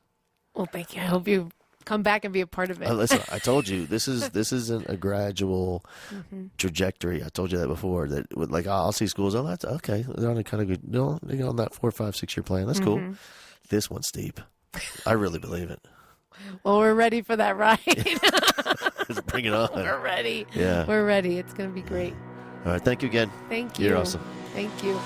B: Well, thank you. I hope you come back and be a part of it.
A: Listen, I told you this isn't a gradual trajectory. I told you that before. That I'll see schools. Oh, that's okay. They're on a kind of good. They're on that 4, 5, 6 year plan. That's cool. This one's steep. I really believe it.
B: Well, we're ready for that ride.
A: Let's bring it on.
B: We're ready.
A: Yeah.
B: We're ready. It's going to be great.
A: All right. Thank you again.
B: Thank you.
A: You're awesome.
B: Thank you.